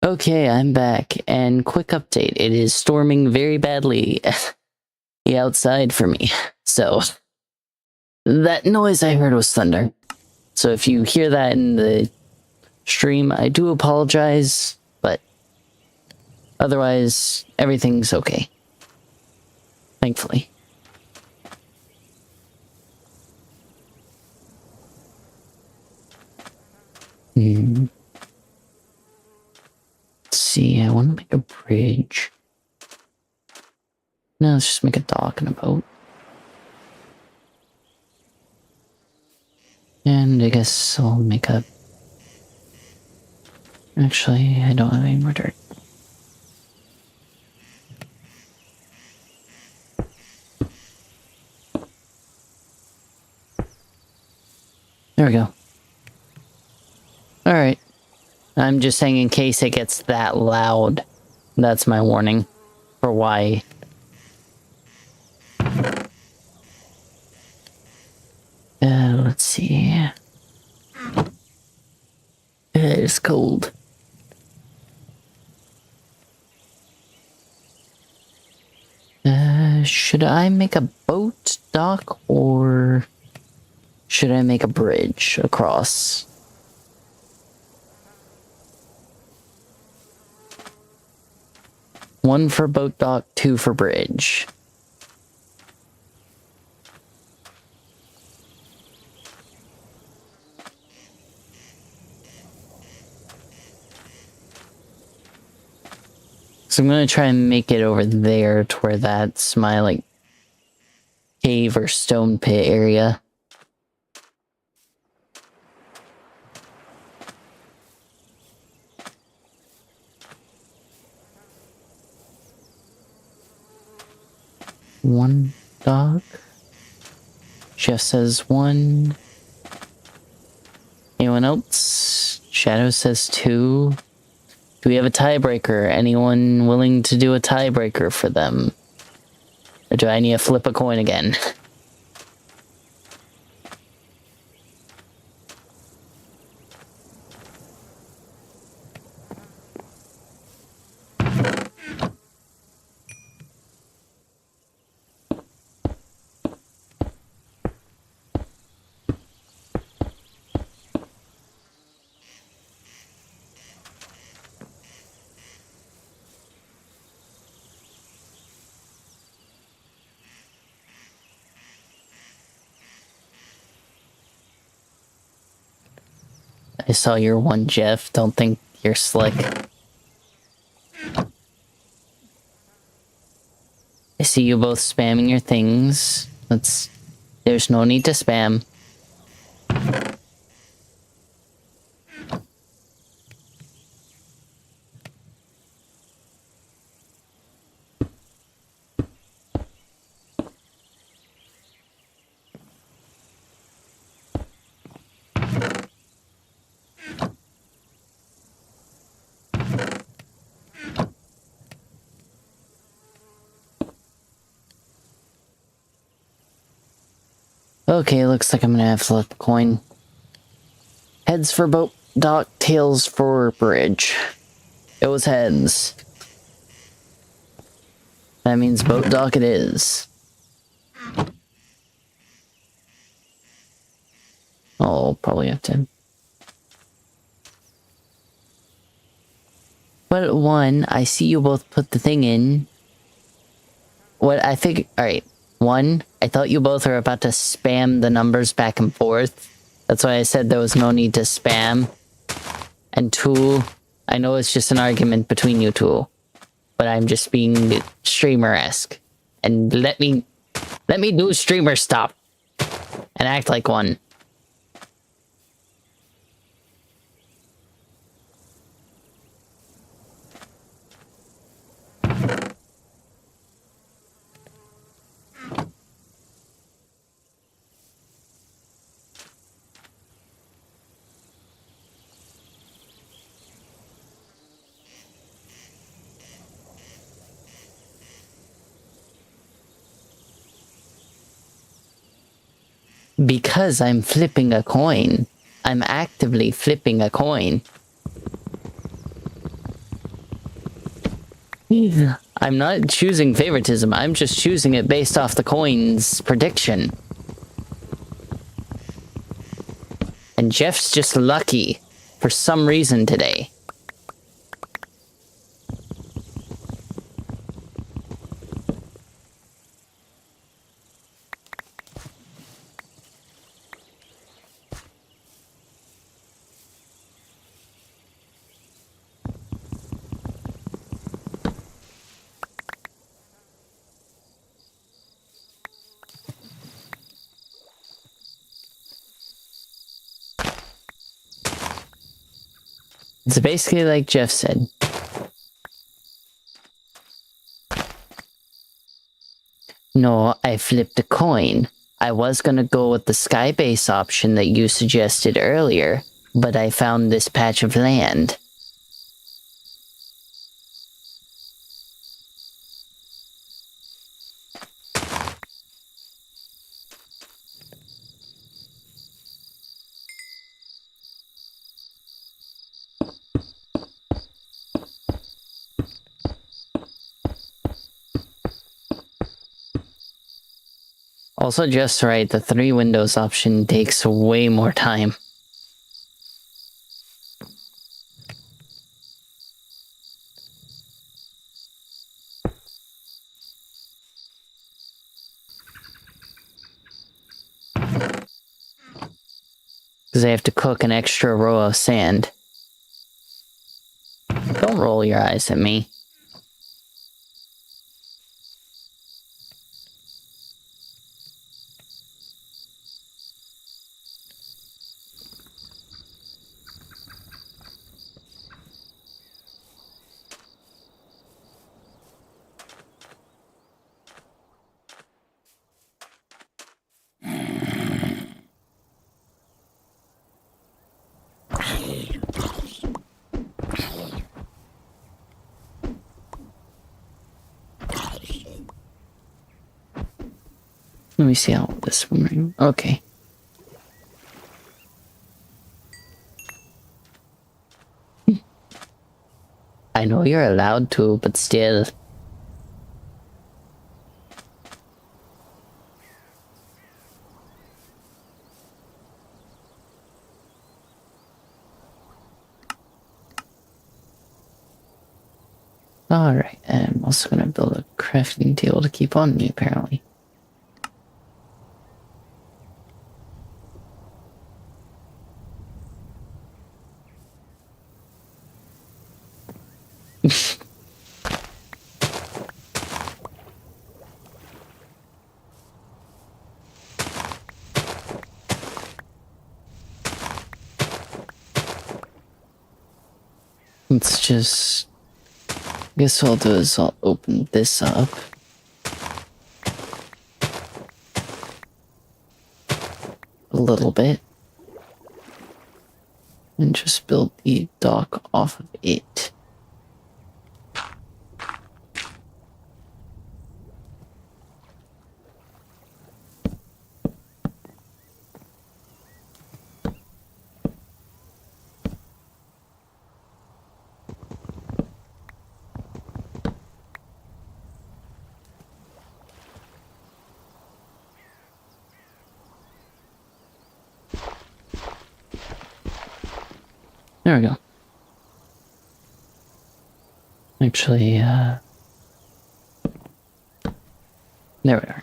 Speaker 1: Okay, I'm back, and quick update. It is storming very badly outside for me. So, that noise I heard was thunder. So if you hear that in the stream, I do apologize, but otherwise, everything's okay. Thankfully. Let's see, I want to make a bridge. No, let's just make a dock and a boat. And I guess I'll make a... Actually, I don't have any more dirt. There we go. Alright. I'm just saying in case it gets that loud. That's my warning for why. Let's see. It's cold. Should I make a boat dock or should I make a bridge across? One for boat dock, two for bridge. So I'm gonna try and make it over there to where that's my, like, cave or stone pit area. One dog. Chef says one. Anyone else? Shadow says 2. Do we have a tiebreaker? Anyone willing to do a tiebreaker for them? Or do I need to flip a coin again? I saw your one, Jeff. Don't think you're slick. I see you both spamming your things. There's no need to spam. Okay, looks like I'm gonna have to flip a coin. Heads for boat dock, tails for bridge. It was heads. That means boat dock it is. I'll probably have to. But one, I see you both put the thing in. What I think, alright. One, I thought you both were about to spam the numbers back and forth. That's why I said there was no need to spam. And 2, I know it's just an argument between you two, but I'm just being streamer-esque. And let me do streamer stuff. And act like one. Because I'm flipping a coin. I'm actively flipping a coin. I'm not choosing favoritism, I'm just choosing it based off the coin's prediction. And Jeff's just lucky for some reason today. It's basically like Jeff said. No, I flipped a coin. I was gonna go with the skybase option that you suggested earlier, but I found this patch of land. Also, just right, the 3 windows option takes way more time. Because I have to cook an extra row of sand. Don't roll your eyes at me. Let me see how this one. Okay. I know you're allowed to, but still. Alright, and I'm also gonna build a crafting table to keep on me, apparently. Let's just... I guess what I'll do is I'll open this up. A little bit. And just build the dock off of it. There we go. Actually, there we are.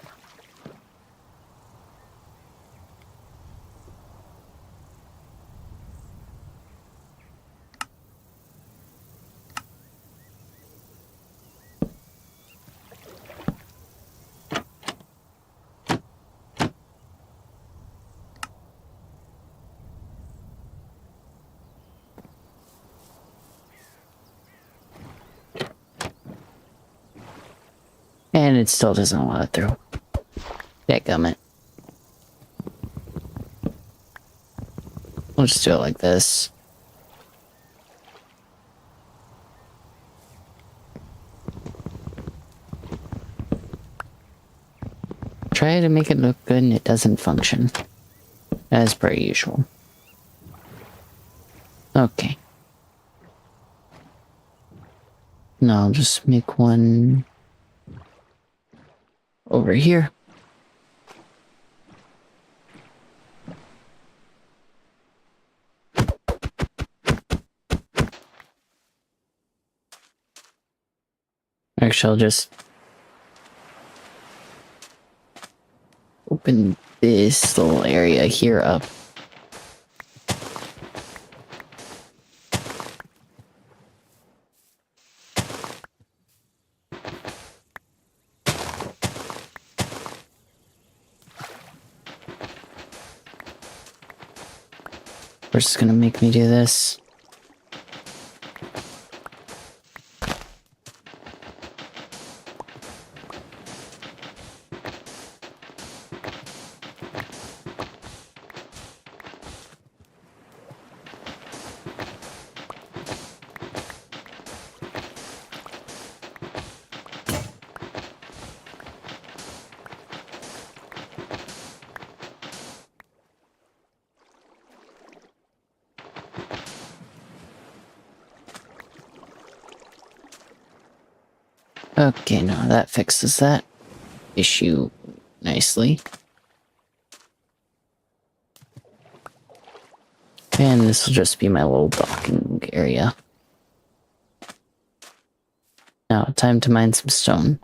Speaker 1: And it still doesn't allow it through. Dadgummit. We'll just do it like this. Try to make it look good and it doesn't function. As per usual. Okay. Now I'll just make one over here. Actually, I'll just open this little area here up. We're just gonna make me do this. Okay, now that fixes that issue nicely. And this will just be my little docking area. Now, time to mine some stone.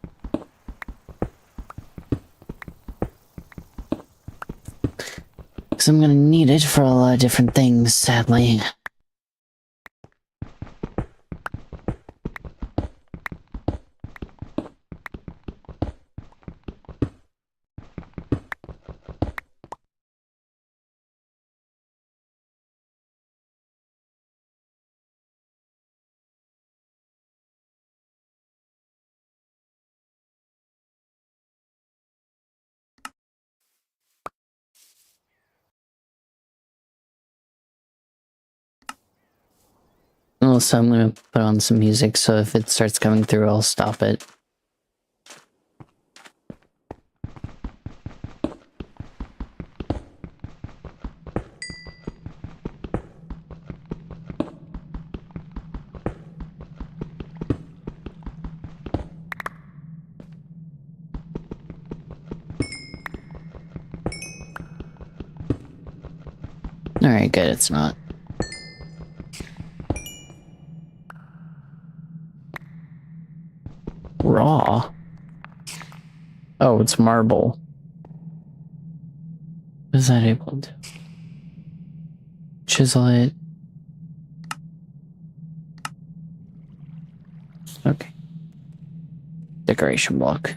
Speaker 1: Because I'm gonna need it for a lot of different things, sadly. Also, I'm gonna put on some music, so if it starts coming through, I'll stop it. Alright, good, it's not. Raw? Oh, it's marble. What is that able to? Chisel it. Okay. Decoration block.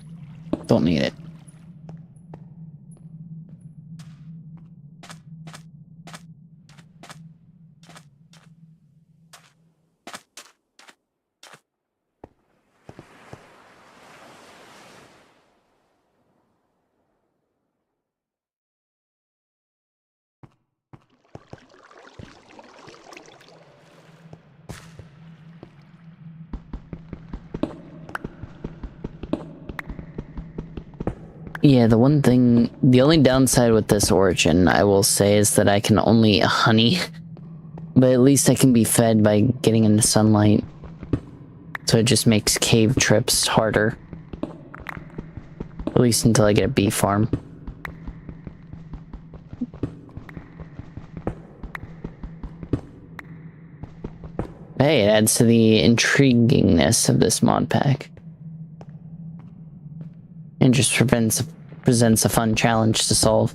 Speaker 1: Don't need it. Yeah, the only downside with this origin, I will say, is that I can only honey, but at least I can be fed by getting into sunlight. So it just makes cave trips harder. At least until I get a bee farm. Hey, it adds to the intriguingness of this mod pack. And just presents a fun challenge to solve.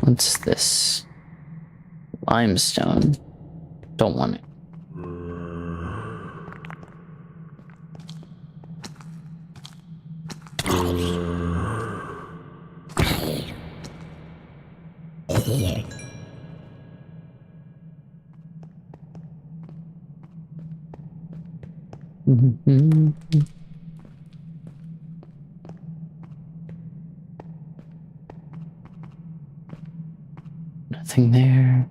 Speaker 1: What's this? Limestone. Don't want it. Nothing there.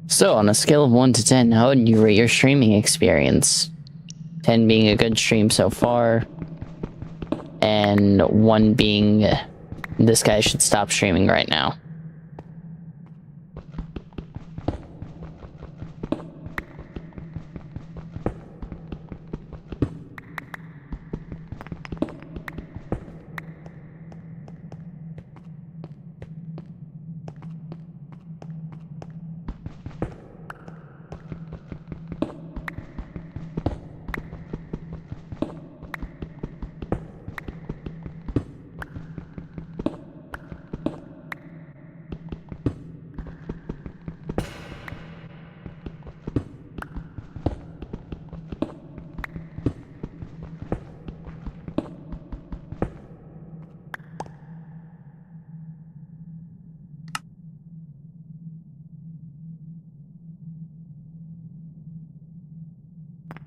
Speaker 1: So, on a scale of 1 to 10, how would you rate your streaming experience? 10 being a good stream so far, and 1 being this guy should stop streaming right now.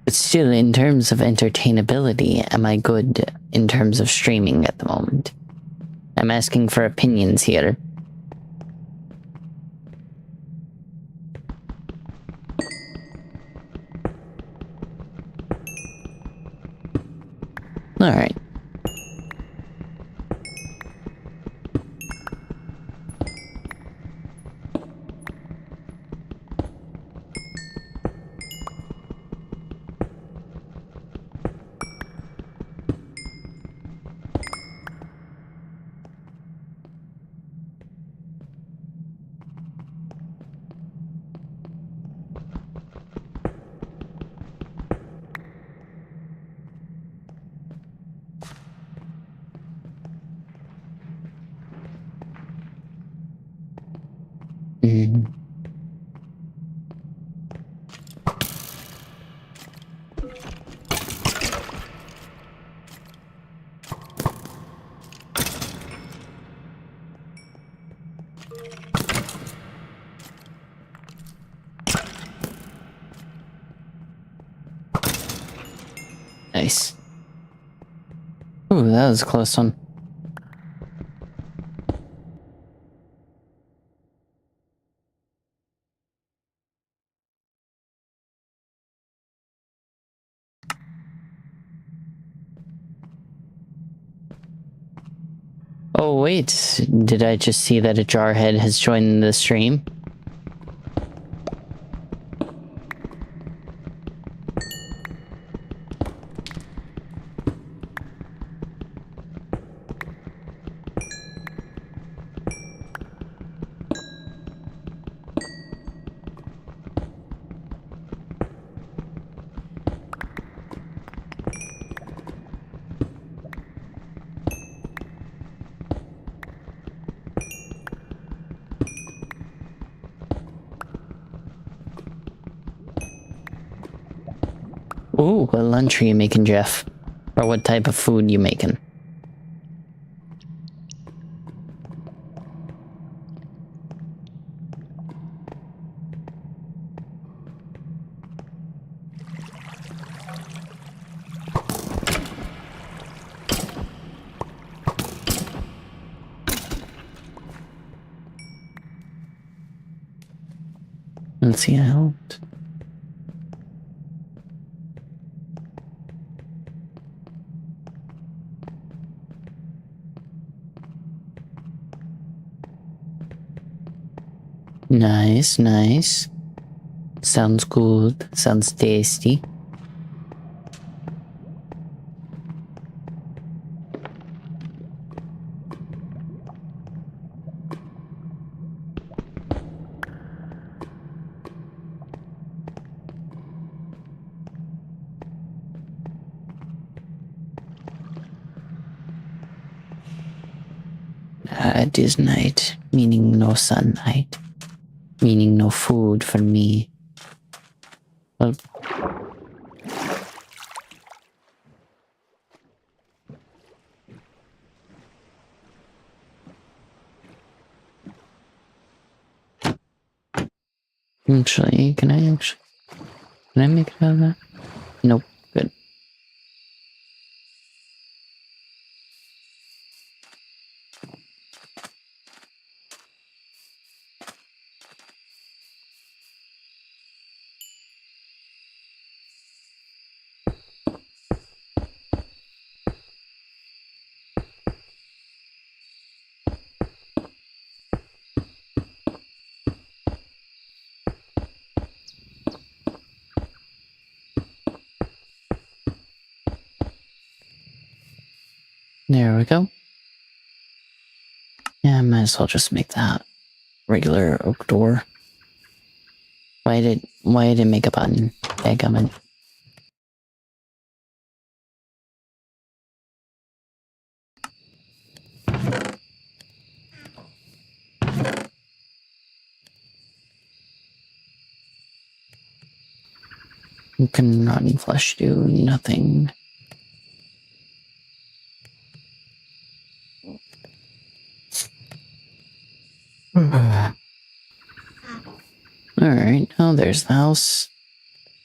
Speaker 1: But still, in terms of entertainability, am I good in terms of streaming at the moment? I'm asking for opinions here. Alright. Nice. Ooh, that was a close one. Oh wait, did I just see that a jarhead has joined the stream? Ooh, what lunch are you making, Jeff? Or what type of food you making? Let's see, I helped. Nice, nice. Sounds good. Sounds tasty. It is night, meaning no sunlight, meaning no food for me. Well, actually, can I make it out of that? Nope, good. There we go. Yeah, I might as well just make that regular oak door. Why did it make a button? Dadgummit. Can rotten flesh do nothing? Alright, oh, there's the house.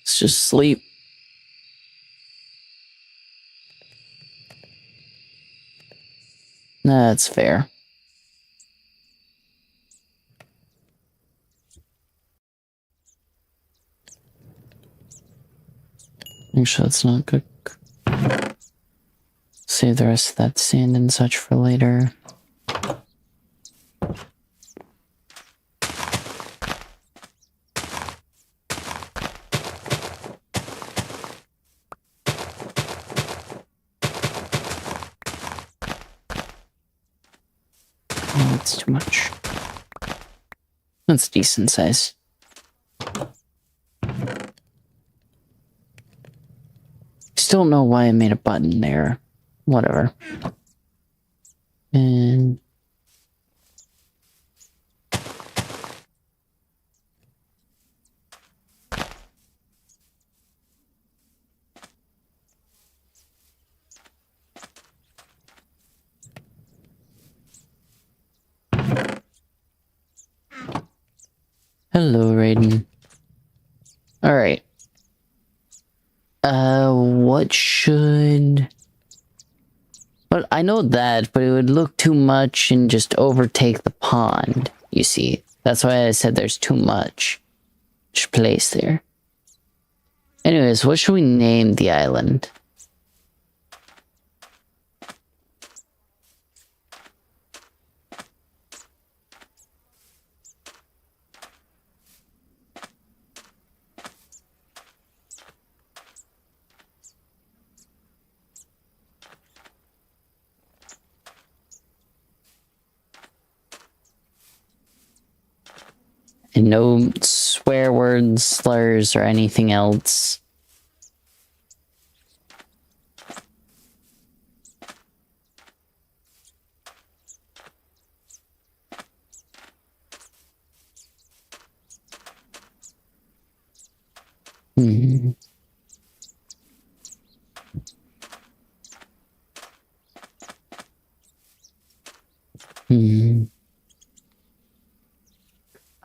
Speaker 1: Let's just sleep. That's fair. Actually, let's not cook. Save the rest of that sand and such for later. Oh, that's too much. That's decent size. Still don't know why I made a button there. Whatever. And hello, Raiden. Alright. What should... Well, I know that, but it would look too much and just overtake the pond, you see. That's why I said there's too much place there. Anyways, what should we name the island? And no swear words, slurs, or anything else.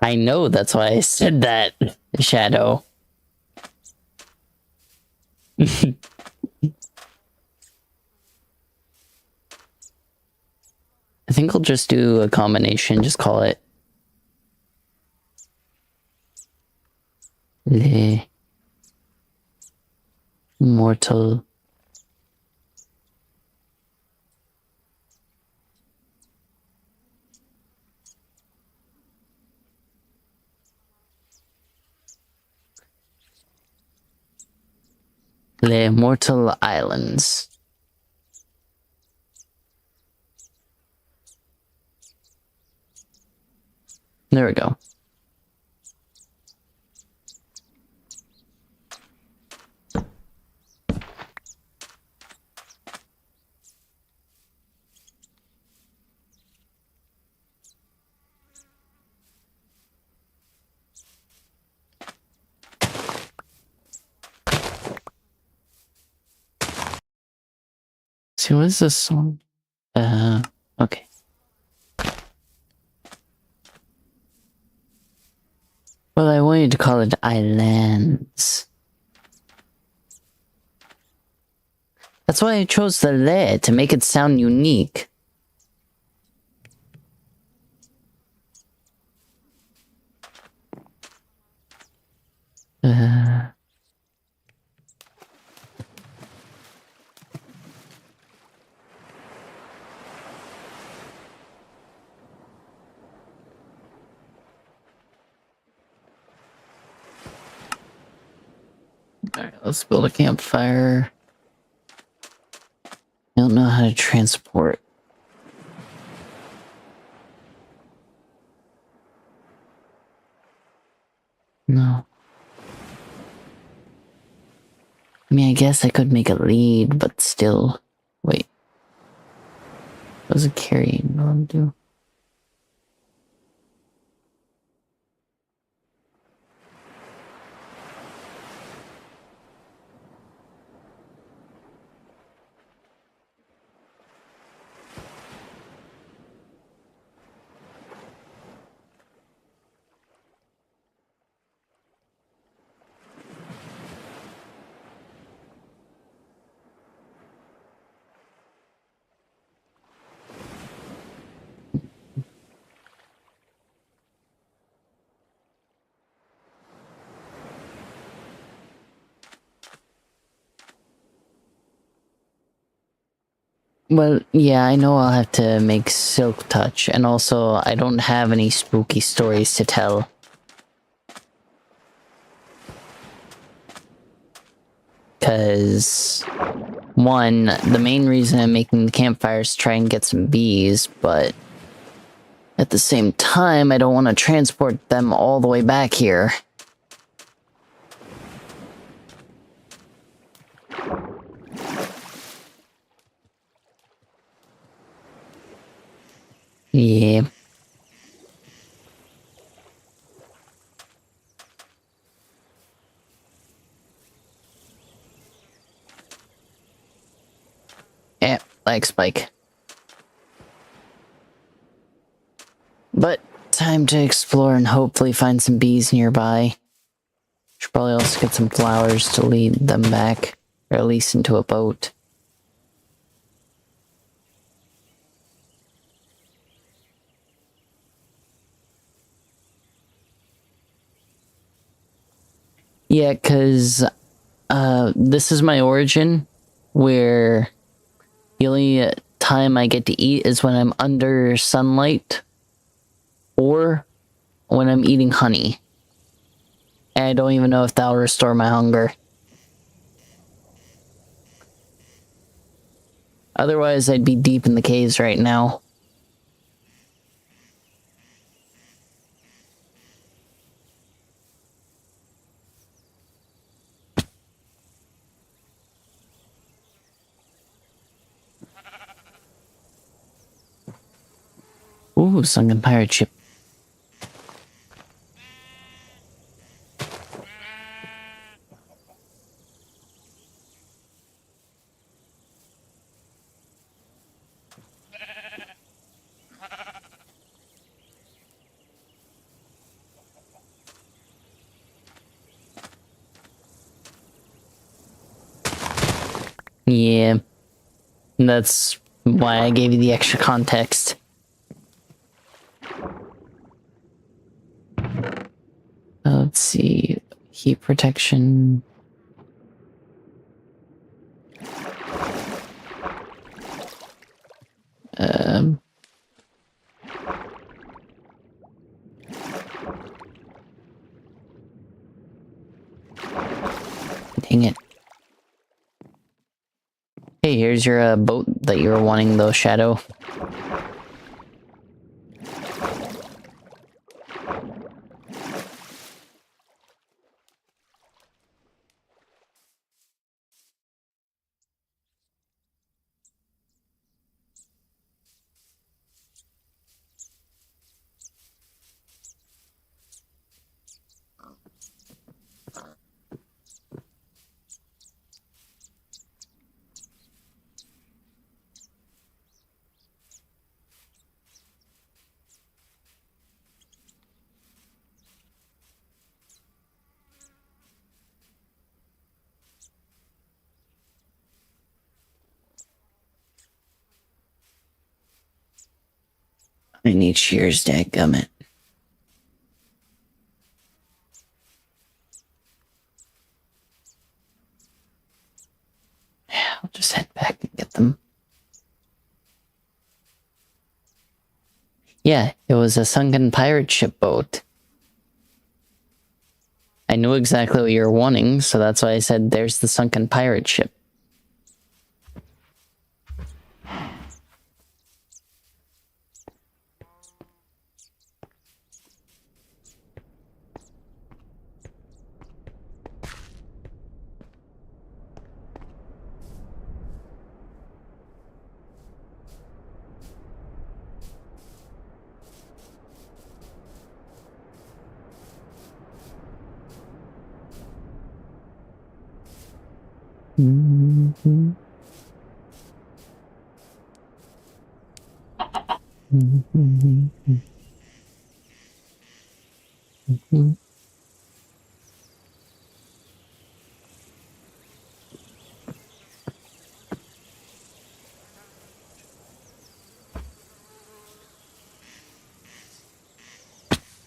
Speaker 1: I know, that's why I said that, Shadow. I think I'll just do a combination, just call it Le Mortal. Le Mortal Islands. There we go. See, what is this song? Okay. Well, I wanted to call it Islands. That's why I chose the le to make it sound unique. Alright, let's build a campfire. I don't know how to transport. No. I mean, I guess I could make a lead, but still. Wait. What does a carrying on do? Well, yeah, I know I'll have to make Silk Touch, and also I don't have any spooky stories to tell. Because, one, the main reason I'm making the campfire is to try and get some bees, but at the same time, I don't want to transport them all the way back here. Yeah. Yeah, like Spike. But time to explore and hopefully find some bees nearby. Should probably also get some flowers to lead them back, or at least into a boat. Yeah, because this is my origin, where the only time I get to eat is when I'm under sunlight, or when I'm eating honey. And I don't even know if that'll restore my hunger. Otherwise, I'd be deep in the caves right now. Ooh, sunken pirate ship. Yeah. That's why I gave you the extra context. Let's see. Heat protection. Dang it. Hey, here's your boat that you were wanting, though, Shadow. I need shears, dadgummit. I'll just head back and get them. Yeah, it was a sunken pirate ship boat. I knew exactly what you were wanting, so that's why I said there's the sunken pirate ship. Mm-hmm. Mm-hmm. Mm-hmm.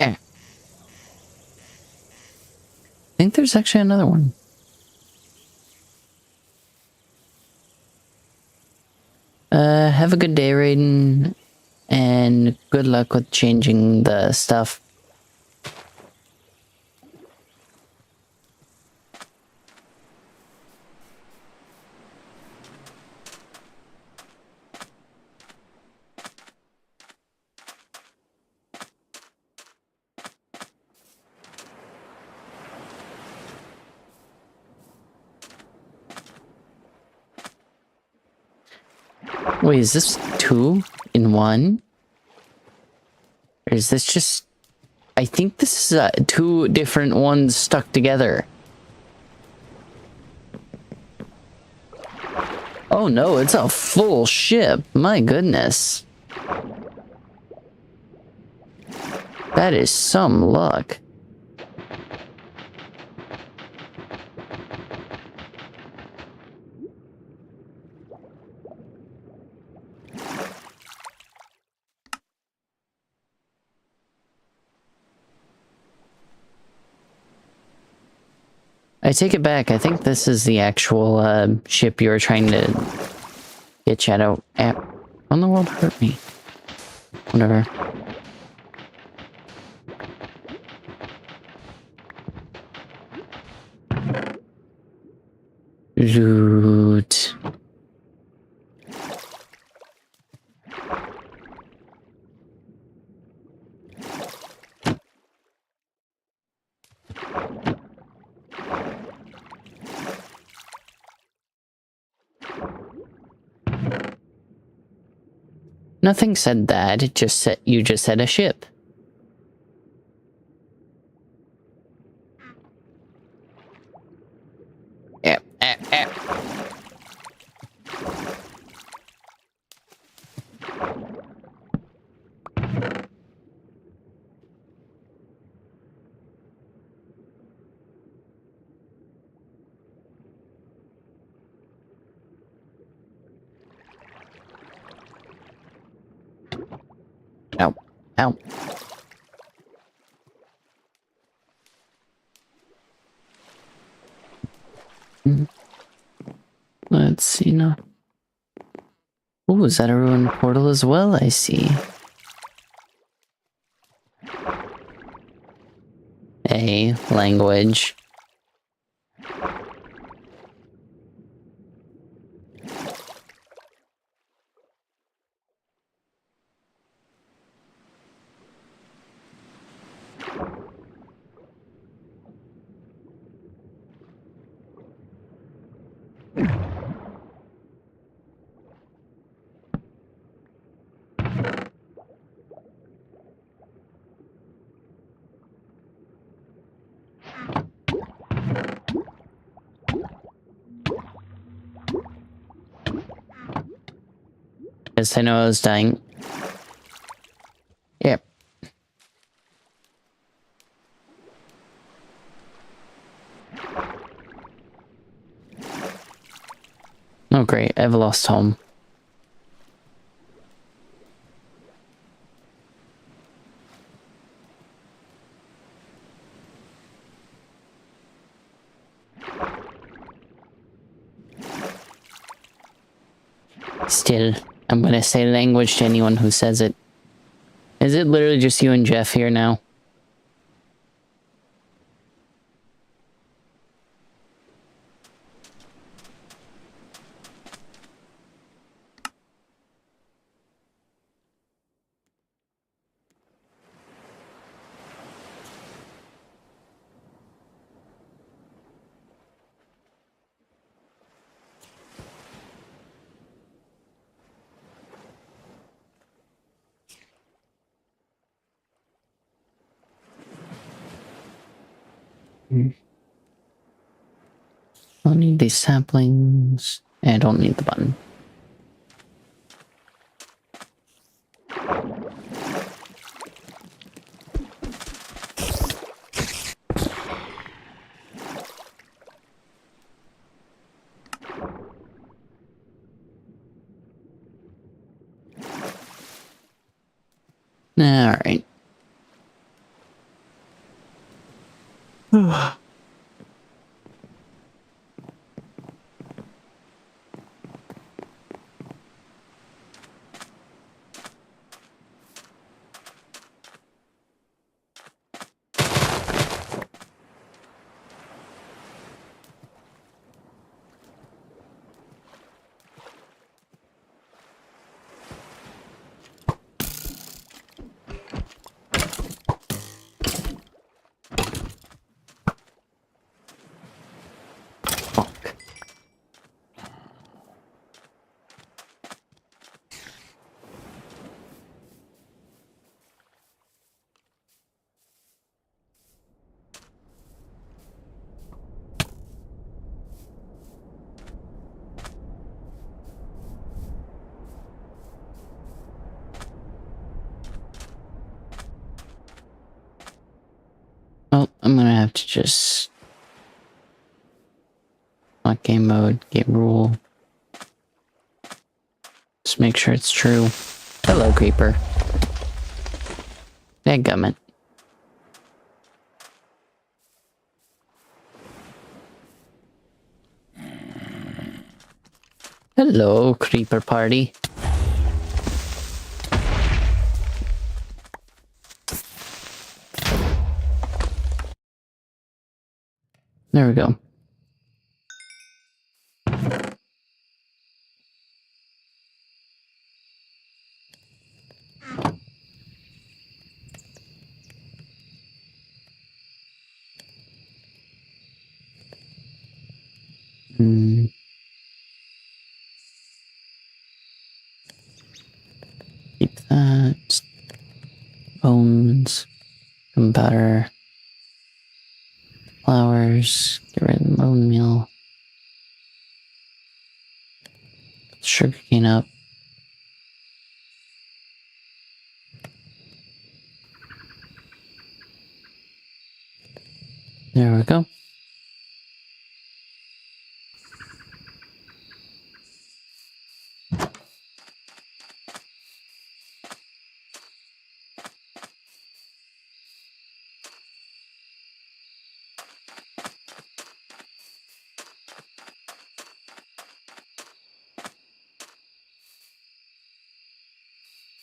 Speaker 1: Yeah. I think there's actually another one. Have a good day, Raiden, and good luck with changing the stuff. Wait, is this 2 in 1? Or is this just... I think this is 2 different ones stuck together. Oh no, it's a full ship. My goodness. That is some luck. I take it back. I think this is the actual ship you were trying to get Shadow at. How in the world hurt me? Whatever. Loot. Nothing said that. It just said you just said a ship. Yep. Ow. Let's see now. Oh, is that a ruined portal as well? I see. A language. Guess I know I was dying. Yep. Oh great, I've lost home. Still, I'm gonna say language to anyone who says it. Is it literally just you and Jeff here now? I'll need these saplings. I don't need the button. Alright. Well, I'm gonna have to just... Not game mode, game rule. Just make sure it's true. Hello, creeper. Dadgummit. Hello, creeper party. There we go. Keep that. Bones. Gunpowder. Flowers. Get rid of the bone meal. Sugarcane up. There we go.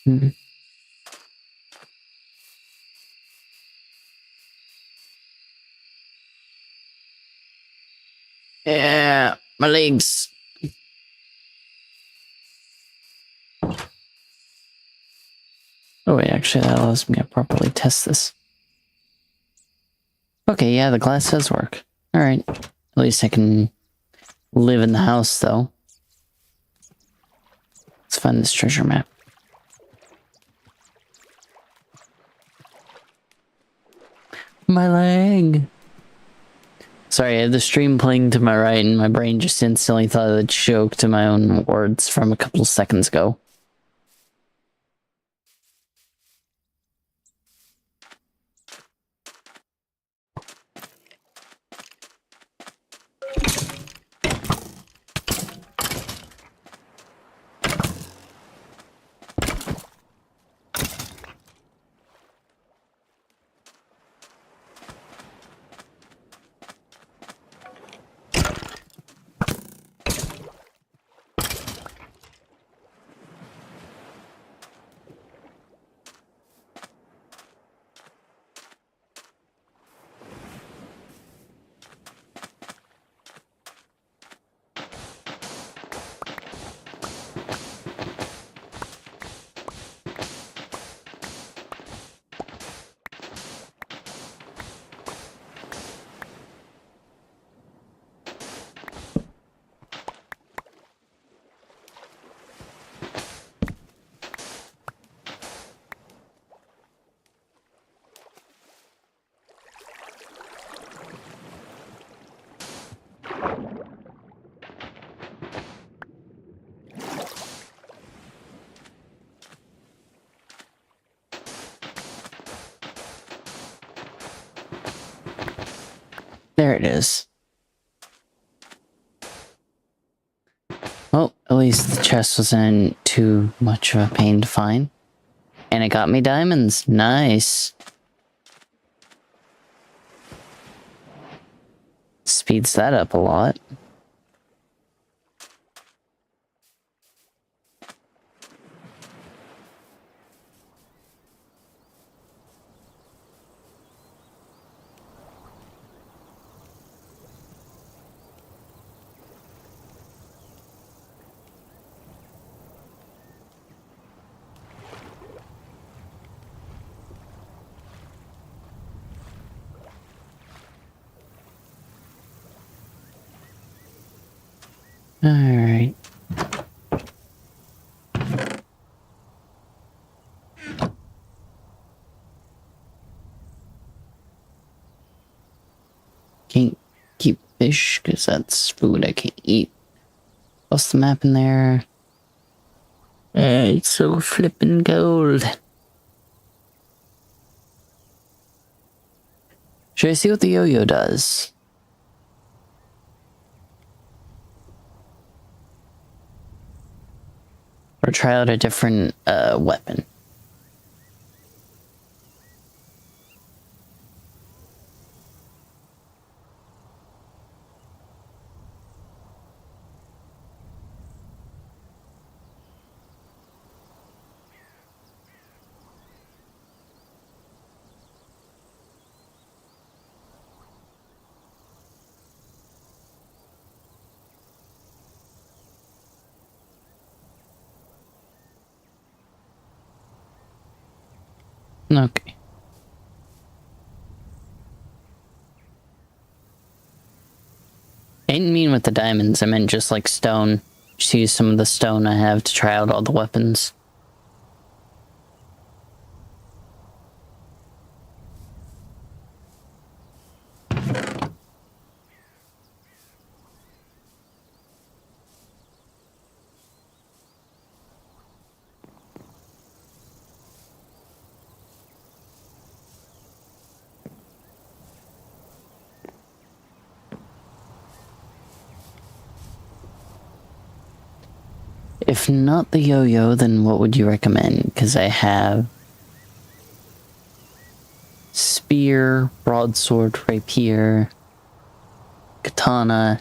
Speaker 1: Hmm. Yeah, my legs. Oh wait, actually that allows me to properly test this. Okay, yeah, the glass does work. Alright. At least I can live in the house, though. Let's find this treasure map. My leg! Sorry, I had the stream playing to my right, and my brain just instantly thought of the joke to my own words from a couple seconds ago. There it is. Well, at least the chest wasn't too much of a pain to find. And it got me diamonds. Nice. Speeds that up a lot. Alright. Can't keep fish, because that's food I can't eat. What's the map in there? It's so flippin' cold. Should I see what the yo-yo does? Or try out a different weapon? Okay. I didn't mean with the diamonds, I meant just like stone. Just use some of the stone I have to try out all the weapons. If not the yo-yo, then what would you recommend? Because I have spear, broadsword, rapier, katana,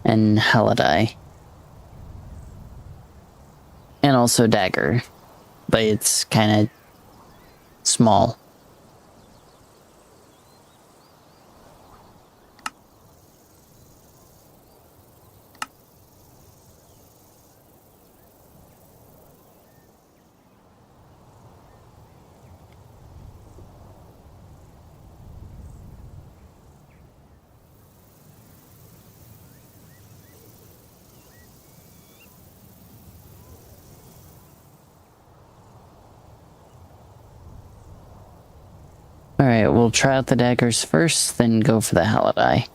Speaker 1: and halidai. And also dagger. but it's kind of small. Alright, we'll try out the daggers first, then go for the halidai.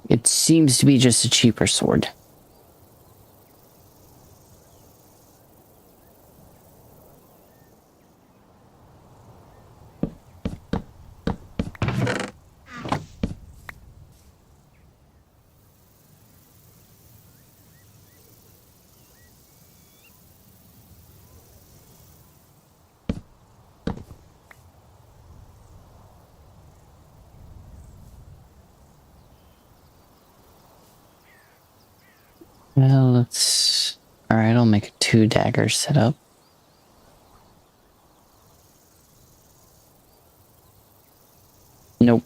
Speaker 1: It seems to be just a cheaper sword. Well, let's... Alright, I'll make a 2 dagger setup. Nope.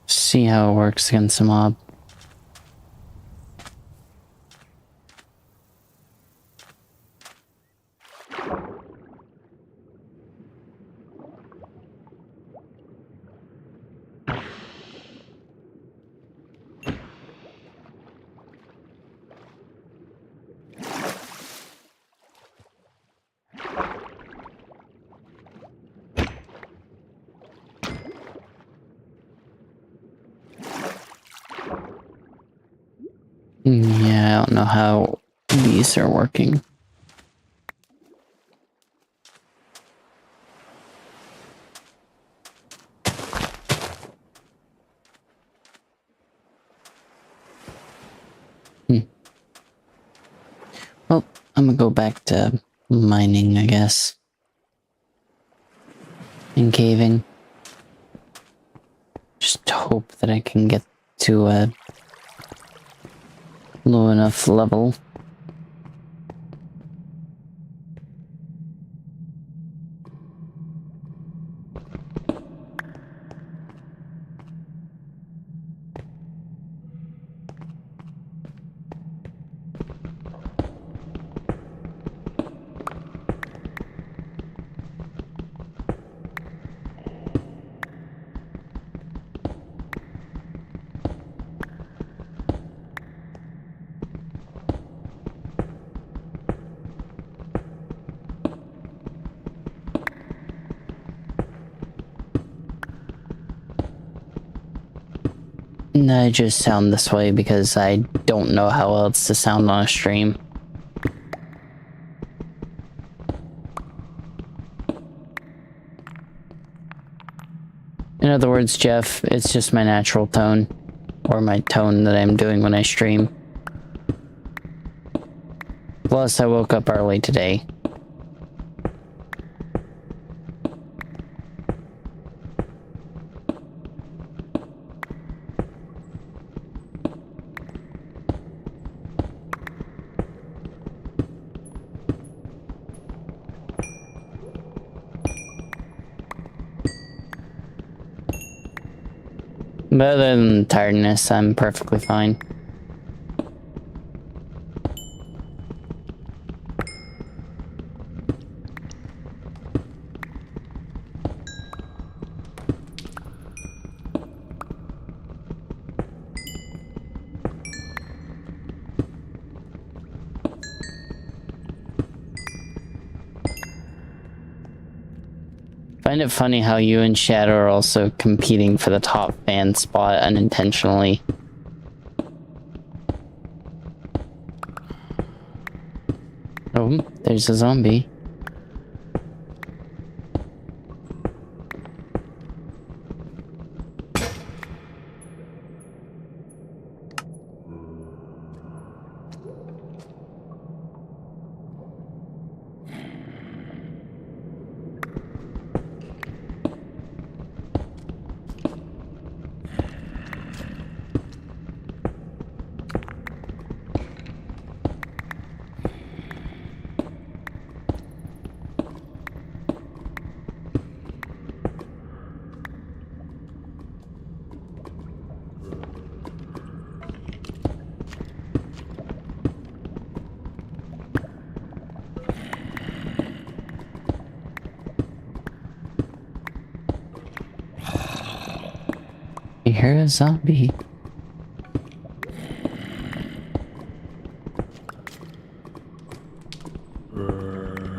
Speaker 1: See how it works against a mob. Yeah, I don't know how these are working. Well, I'm gonna go back to mining, I guess. And caving. Just hope that I can get to a low enough level. I just sound this way because I don't know how else to sound on a stream. In other words, Jeff, it's just my natural tone. Or my tone that I'm doing when I stream. Plus, I woke up early today. But other than tiredness, I'm perfectly fine. Find it funny how you and Shadow are also competing for the top fan spot unintentionally. Oh, there's a zombie. hear a zombie.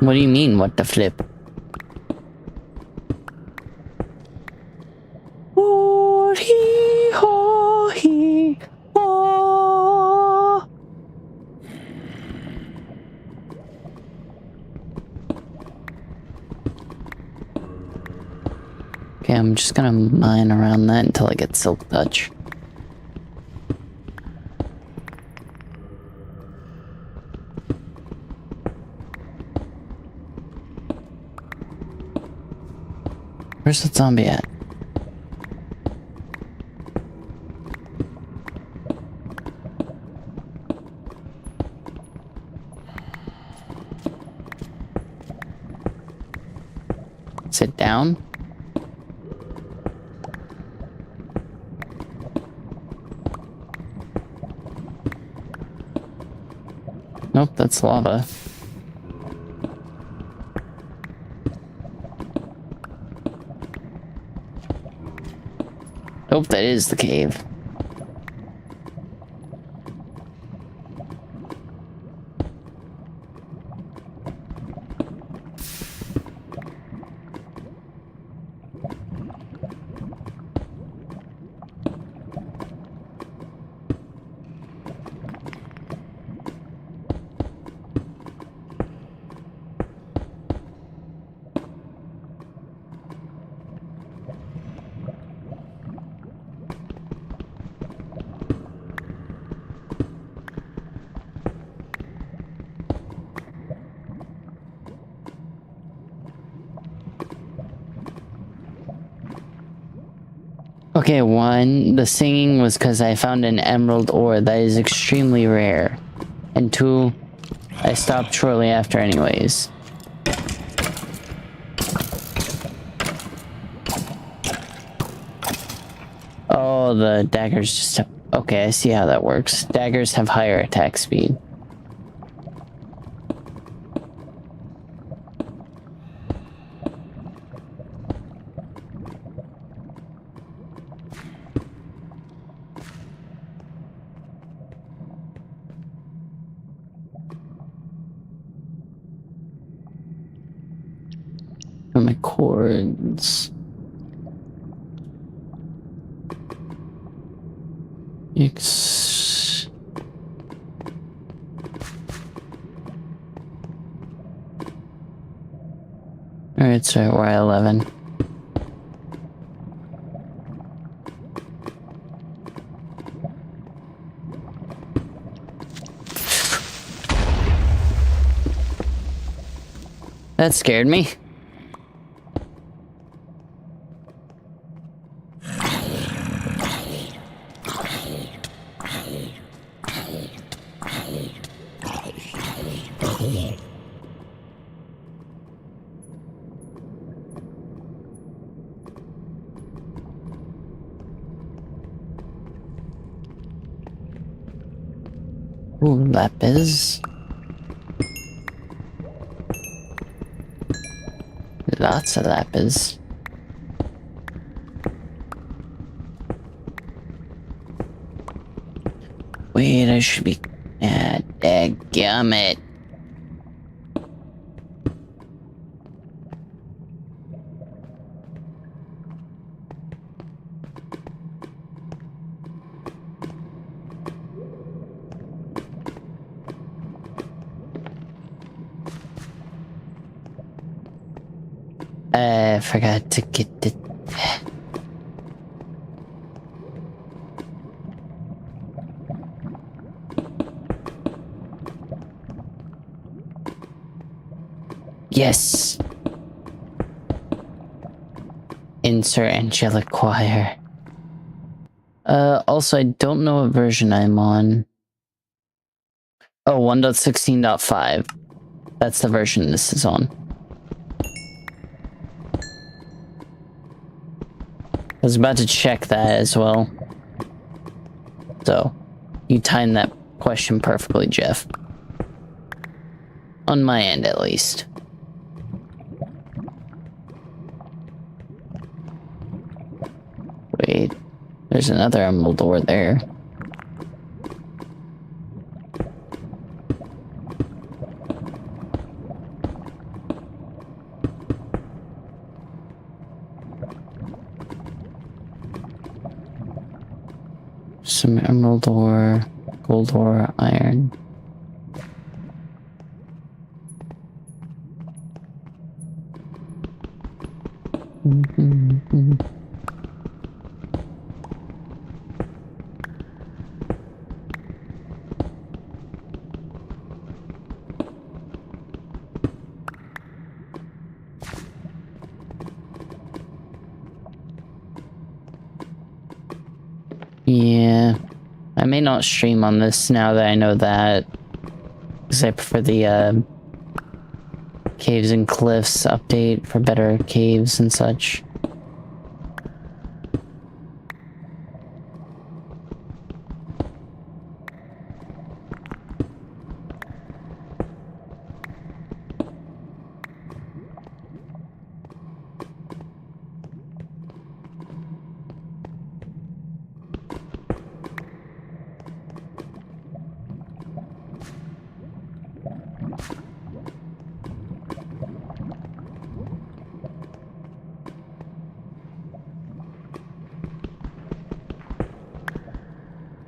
Speaker 1: What do you mean, what the flip? Oh, hee, ho, hee, ho. Okay, I'm just gonna mine around that until I get silk touch. Where's the zombie at? Sit down. Nope, that's lava. Nope, that is the cave. Okay, one, the singing was because I found an emerald ore that is extremely rare. And two, I stopped shortly after anyways. Oh, the daggers just have... Okay, I see how that works. Daggers have higher attack speed. My cords. Alright, so we're at 11. That scared me. Ooh, lapis. Lots of lapis. Wait, I should be... Ah, dadgummit. I forgot to get the... Yes! Insert angelic choir. Also, I don't know what version I'm on. Oh, 1.16.5. That's the version this is on. I was about to check that as well. So, you timed that question perfectly, Jeff. On my end, at least. Wait. There's another emerald door there. Some emerald ore, gold ore, iron. Yeah, I may not stream on this now that I know that, because I prefer the caves and cliffs update for better caves and such.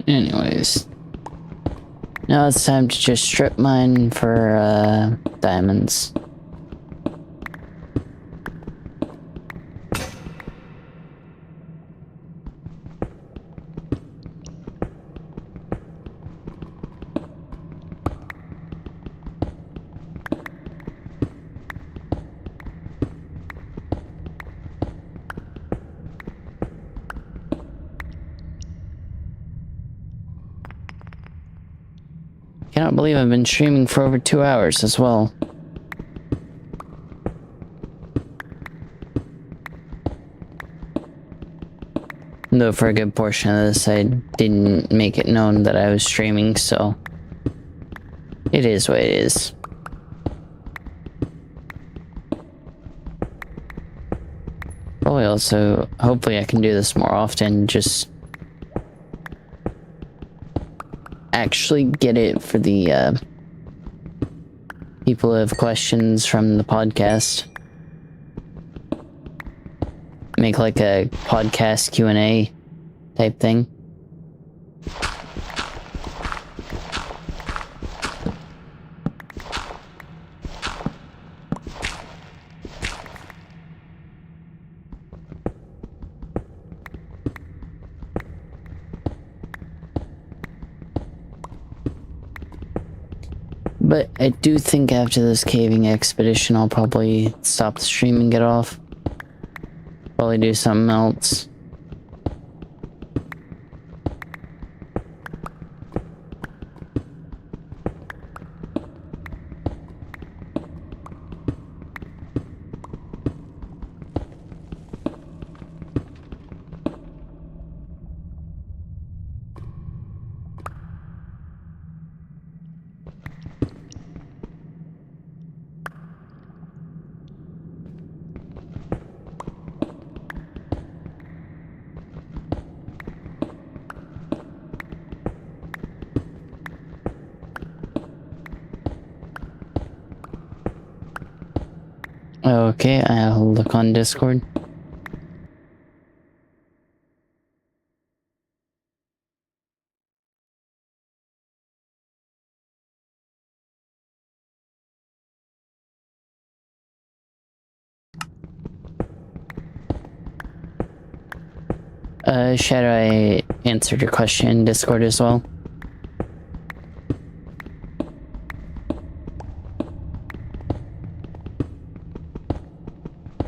Speaker 1: Anyways, now it's time to just strip mine for diamonds. Cannot believe I've been streaming for over 2 hours as well. Though for a good portion of this, I didn't make it known that I was streaming, so it is what it is. Probably also, hopefully I can do this more often, just actually get it for the people who have questions from the podcast. Make like a podcast Q&A type thing. But I do think after this caving expedition, I'll probably stop the stream and get off. Probably do something else. Okay, I'll look on Discord. Shadow, I answered your question in Discord as well.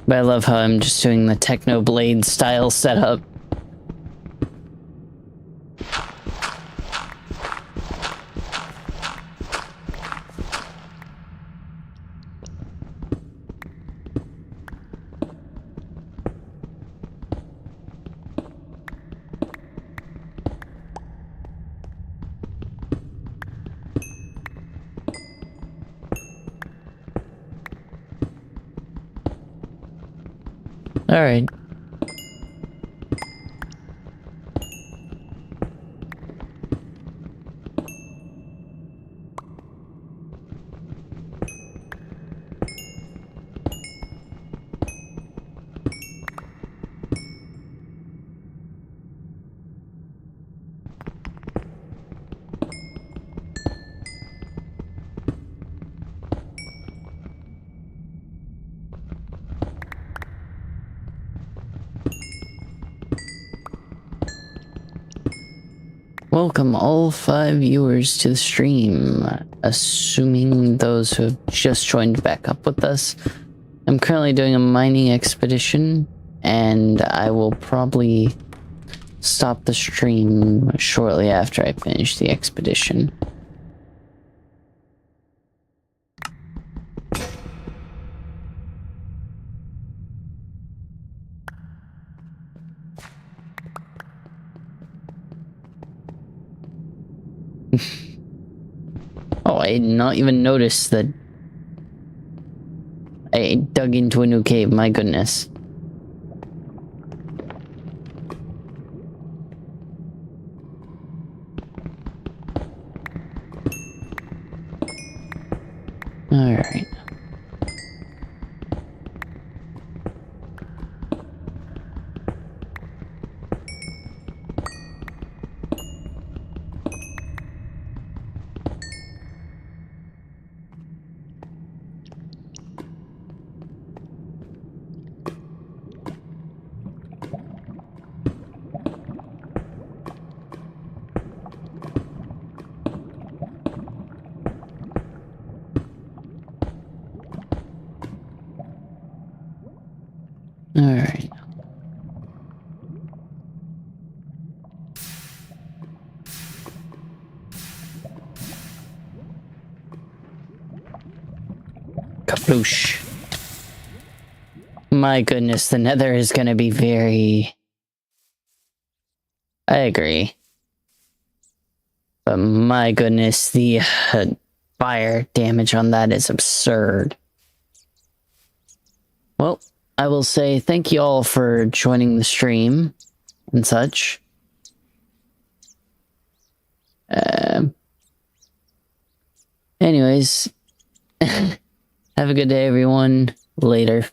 Speaker 1: But I love how I'm just doing the Technoblade style setup. Alright. welcome all 5 viewers to the stream, assuming those who have just joined back up with us. I'm currently doing a mining expedition, and I will probably stop the stream shortly after I finish the expedition. Oh, I did not even notice that I dug into a new cave, my goodness. Alright. Alright. Kaploosh. My goodness, the nether is gonna be very... I agree. But my goodness, the fire damage on that is absurd. Well, I will say thank you all for joining the stream and such. Anyways, have a good day, everyone. Later.